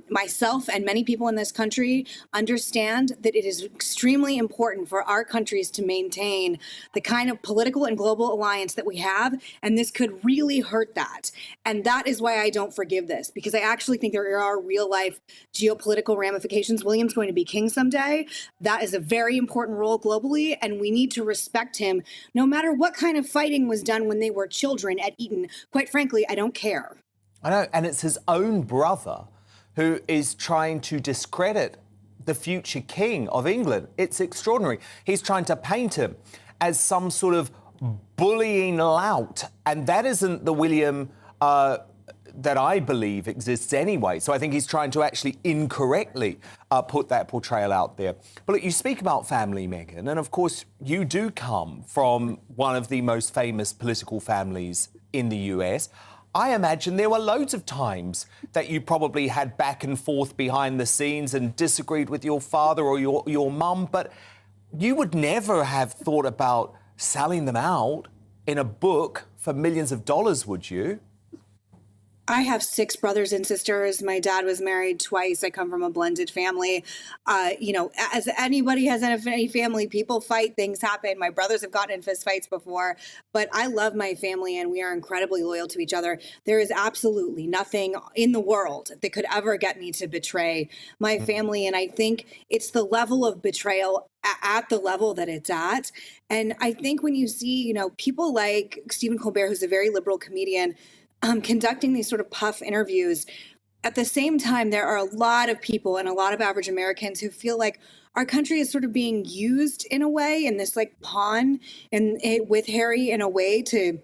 myself and many people in this country understand that it is extremely important for our countries to maintain the kind of political and global alliance that we have. And this could really hurt that. And that is why I don't forgive this, because I actually think there are real life geopolitical ramifications. William's going to be king someday. That is a very important role globally. And we need to respect him no matter what kind of fighting was done when they were children at Eton. Quite frankly, I don't care. I know. And it's his own brother who is trying to discredit the future king of England. It's extraordinary. He's trying to paint him as some sort of bullying lout. And that isn't the William that I believe exists anyway. So I think he's trying to actually incorrectly put that portrayal out there. But look, you speak about family, Meghan, and of course you do come from one of the most famous political families in the US. I imagine there were loads of times that you probably had back and forth behind the scenes and disagreed with your father or your mum, but you would never have thought about selling them out in a book for millions of dollars, would you? I have 6 brothers and sisters. My dad was married twice. I come from a blended family. You know, as anybody has any family, people fight, things happen. My brothers have gotten in fist fights before, but I love my family and we are incredibly loyal to each other. There is absolutely nothing in the world that could ever get me to betray my family. And I think it's the level of betrayal at the level that it's at. And I think when you see, you know, people like Stephen Colbert, who's a very liberal comedian, conducting these sort of puff interviews. At the same time, there are a lot of people and a lot of average Americans who feel like our country is sort of being used in a way, in this like pawn with Harry in a way to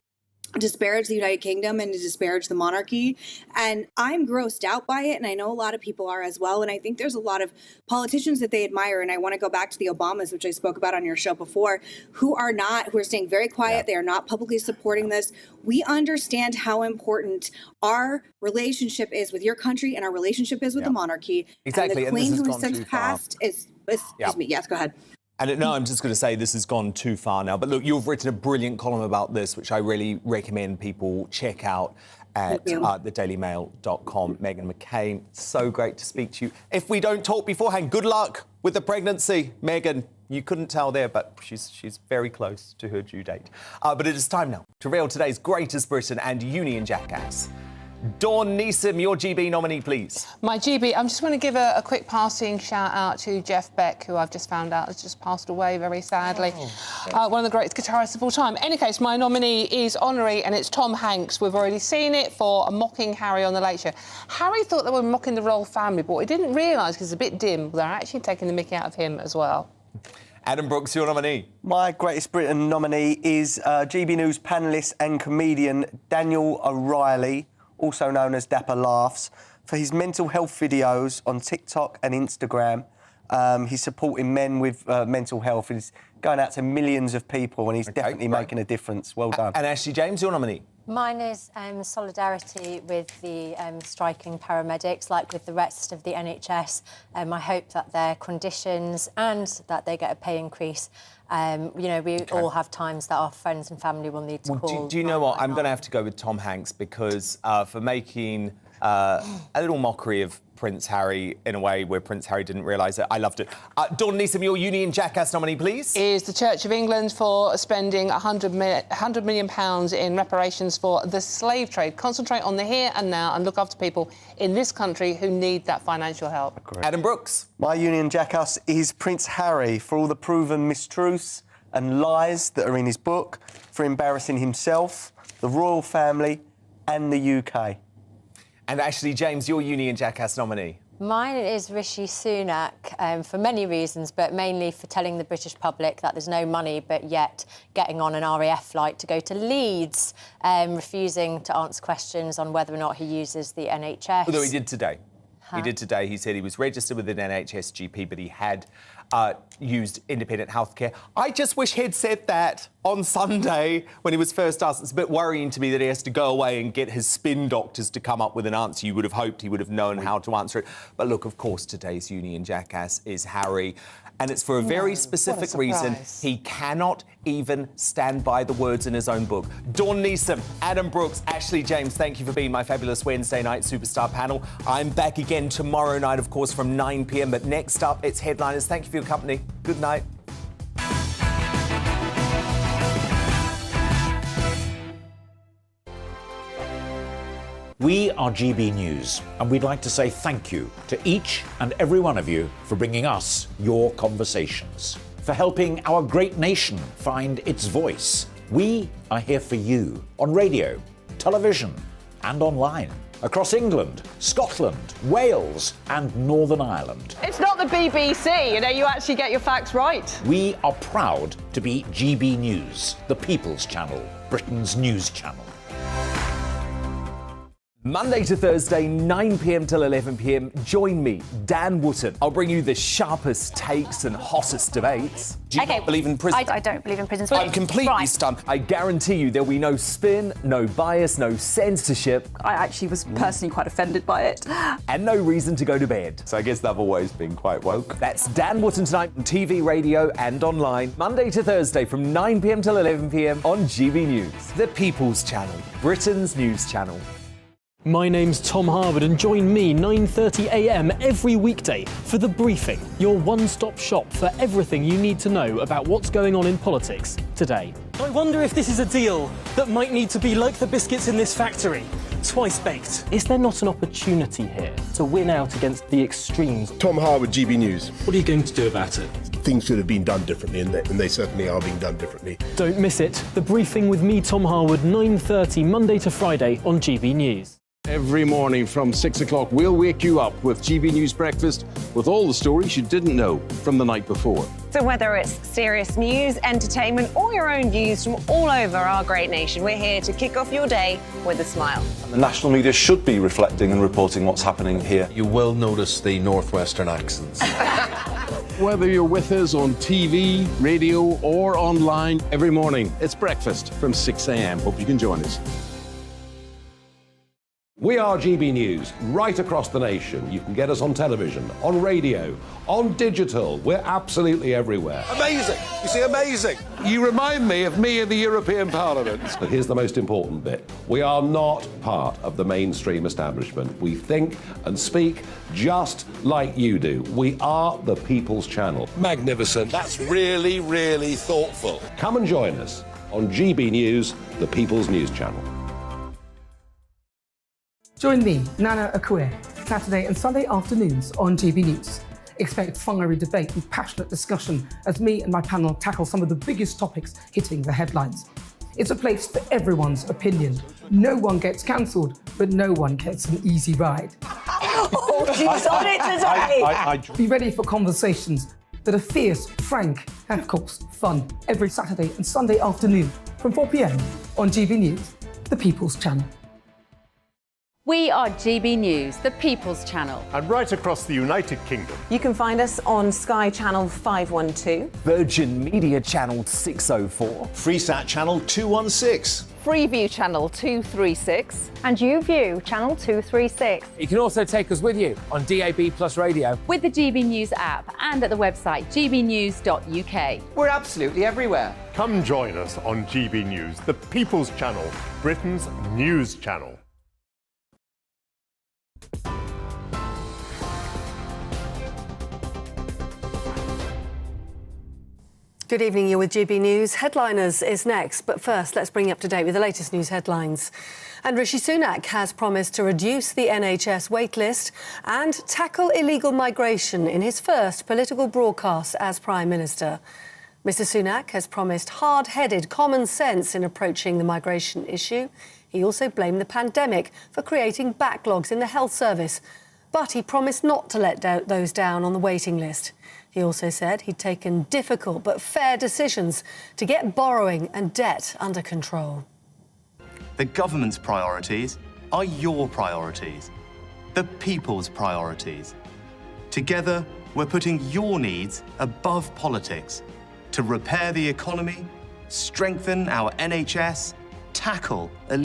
disparage the United Kingdom and to disparage the monarchy. And I'm grossed out by it. And I know a lot of people are as well. And I think there's a lot of politicians that they admire. And I want to go back to the Obamas, which I spoke about on your show before, who are staying very quiet. They are not publicly supporting this. We understand how important our relationship is with your country and our relationship is with the monarchy. Exactly. And the Queen, who has since passed, excuse me. Yes, go ahead. And no, I'm just going to say this has gone too far now. But look, you've written a brilliant column about this, which I really recommend people check out at thedailymail.com. Meghan McCain, so great to speak to you. If we don't talk beforehand, good luck with the pregnancy, Meghan. You couldn't tell there, but she's very close to her due date. But it is time now to reveal today's greatest Britain and Union jackass. Dawn Neeson, your GB nominee, please. My GB, I just want to give a quick passing shout out to Jeff Beck, who I've just found out has just passed away very sadly. One of the greatest guitarists of all time. In any case, my nominee is honorary, and it's Tom Hanks. We've already seen it for mocking Harry on The Late Show. Harry thought they were mocking the royal family, but he didn't realise, because it's a bit dim, they're actually taking the mickey out of him as well. Adam Brooks, your nominee. My Greatest Britain nominee is GB News panellist and comedian Daniel O'Reilly, also known as Dapper Laughs, for his mental health videos on TikTok and Instagram. He's supporting men with mental health. He's going out to millions of people, and he's definitely making a difference. Well done. And Ashley James, your nominee. Mine is solidarity with the striking paramedics, like with the rest of the NHS. I hope that their conditions and that they get a pay increase. You know, we all have times that our friends and family will need to call. Do you know what? I'm going to have to go with Tom Hanks because for making a little mockery of Prince Harry in a way where Prince Harry didn't realise it. I loved it. Dawn Neeson, your Union jackass nominee, please. Is the Church of England for spending £100 million in reparations for the slave trade. Concentrate on the here and now and look after people in this country who need that financial help. Adam Brooks. My Union jackass is Prince Harry for all the proven mistruths and lies that are in his book, for embarrassing himself, the royal family and the UK. And Ashley James, your Union jackass nominee. Mine is Rishi Sunak for many reasons, but mainly for telling the British public that there's no money, but yet getting on an RAF flight to go to Leeds, refusing to answer questions on whether or not he uses the NHS. Although he did today. He did today. He said he was registered with an NHS GP, but he had used independent healthcare. I just wish he'd said that on Sunday when he was first asked. It's a bit worrying to me that he has to go away and get his spin doctors to come up with an answer. You would have hoped he would have known how to answer it. But look, of course, today's Union jackass is Harry. And it's for a very specific reason. He cannot even stand by the words in his own book. Dawn Neeson, Adam Brooks, Ashley James, thank you for being my fabulous Wednesday night superstar panel. I'm back again tomorrow night, of course, from 9 p.m. But next up, it's Headliners. Thank you for your company. Good night. We are GB News, and we'd like to say thank you to each and every one of you for bringing us your conversations, for helping our great nation find its voice. We are here for you on radio, television, and online, across England, Scotland, Wales, and Northern Ireland. It's not the BBC, you know, you actually get your facts right. We are proud to be GB News, the People's Channel, Britain's news channel. Monday to Thursday, 9 p.m. till 11 p.m. Join me, Dan Wootton. I'll bring you the sharpest takes and hottest debates. Do you not believe in prisons? I don't believe in prisons. I'm completely stunned. I guarantee you there'll be no spin, no bias, no censorship. I actually was personally quite offended by it. And no reason to go to bed. So I guess they've always been quite woke. That's Dan Wootton tonight on TV, radio and online. Monday to Thursday from 9 p.m. till 11 p.m. on GB News. The People's Channel, Britain's news channel. My name's Tom Harwood and join me 9:30 a.m. every weekday for The Briefing, your one-stop shop for everything you need to know about what's going on in politics today. I wonder if this is a deal that might need to be like the biscuits in this factory, twice baked. Is there not an opportunity here to win out against the extremes? Tom Harwood, GB News. What are you going to do about it? Things should have been done differently, and they certainly are being done differently. Don't miss it. The Briefing with me, Tom Harwood, 9:30 Monday to Friday on GB News. Every morning from 6 o'clock, we'll wake you up with GB News Breakfast with all the stories you didn't know from the night before. So whether it's serious news, entertainment, or your own views from all over our great nation, we're here to kick off your day with a smile. The national media should be reflecting and reporting what's happening here. You will notice the northwestern accents. Whether you're with us on TV, radio, or online, every morning, it's breakfast from 6 a.m. Hope you can join us. We are GB News, right across the nation. You can get us on television, on radio, on digital. We're absolutely everywhere. Amazing! You see, amazing! You remind me of me in the European Parliament. But here's the most important bit. We are not part of the mainstream establishment. We think and speak just like you do. We are the People's Channel. Magnificent. That's really, really thoughtful. Come and join us on GB News, the People's News Channel. Join me, Nana Akue, Saturday and Sunday afternoons on GB News. Expect fiery debate and passionate discussion as me and my panel tackle some of the biggest topics hitting the headlines. It's a place for everyone's opinion. No one gets cancelled, but no one gets an easy ride. Oh, she's on it today! Be ready for conversations that are fierce, frank, and of course, fun. Every Saturday and Sunday afternoon from 4 p.m. on GB News, the People's Channel. We are GB News, the People's Channel. And right across the United Kingdom. You can find us on Sky Channel 512. Virgin Media Channel 604. Freesat Channel 216. Freeview Channel 236. And YouView Channel 236. You can also take us with you on DAB+ radio. With the GB News app and at the website gbnews.uk. We're absolutely everywhere. Come join us on GB News, the People's Channel, Britain's news channel. Good evening, you're with GB News. Headliners is next, but first let's bring you up to date with the latest news headlines. And Rishi Sunak has promised to reduce the NHS waitlist and tackle illegal migration in his first political broadcast as Prime Minister. Mr Sunak has promised hard-headed common sense in approaching the migration issue. He also blamed the pandemic for creating backlogs in the health service, but he promised not to let those down on the waiting list. He also said he'd taken difficult but fair decisions to get borrowing and debt under control. The government's priorities are your priorities, the people's priorities. Together, we're putting your needs above politics to repair the economy, strengthen our NHS, tackle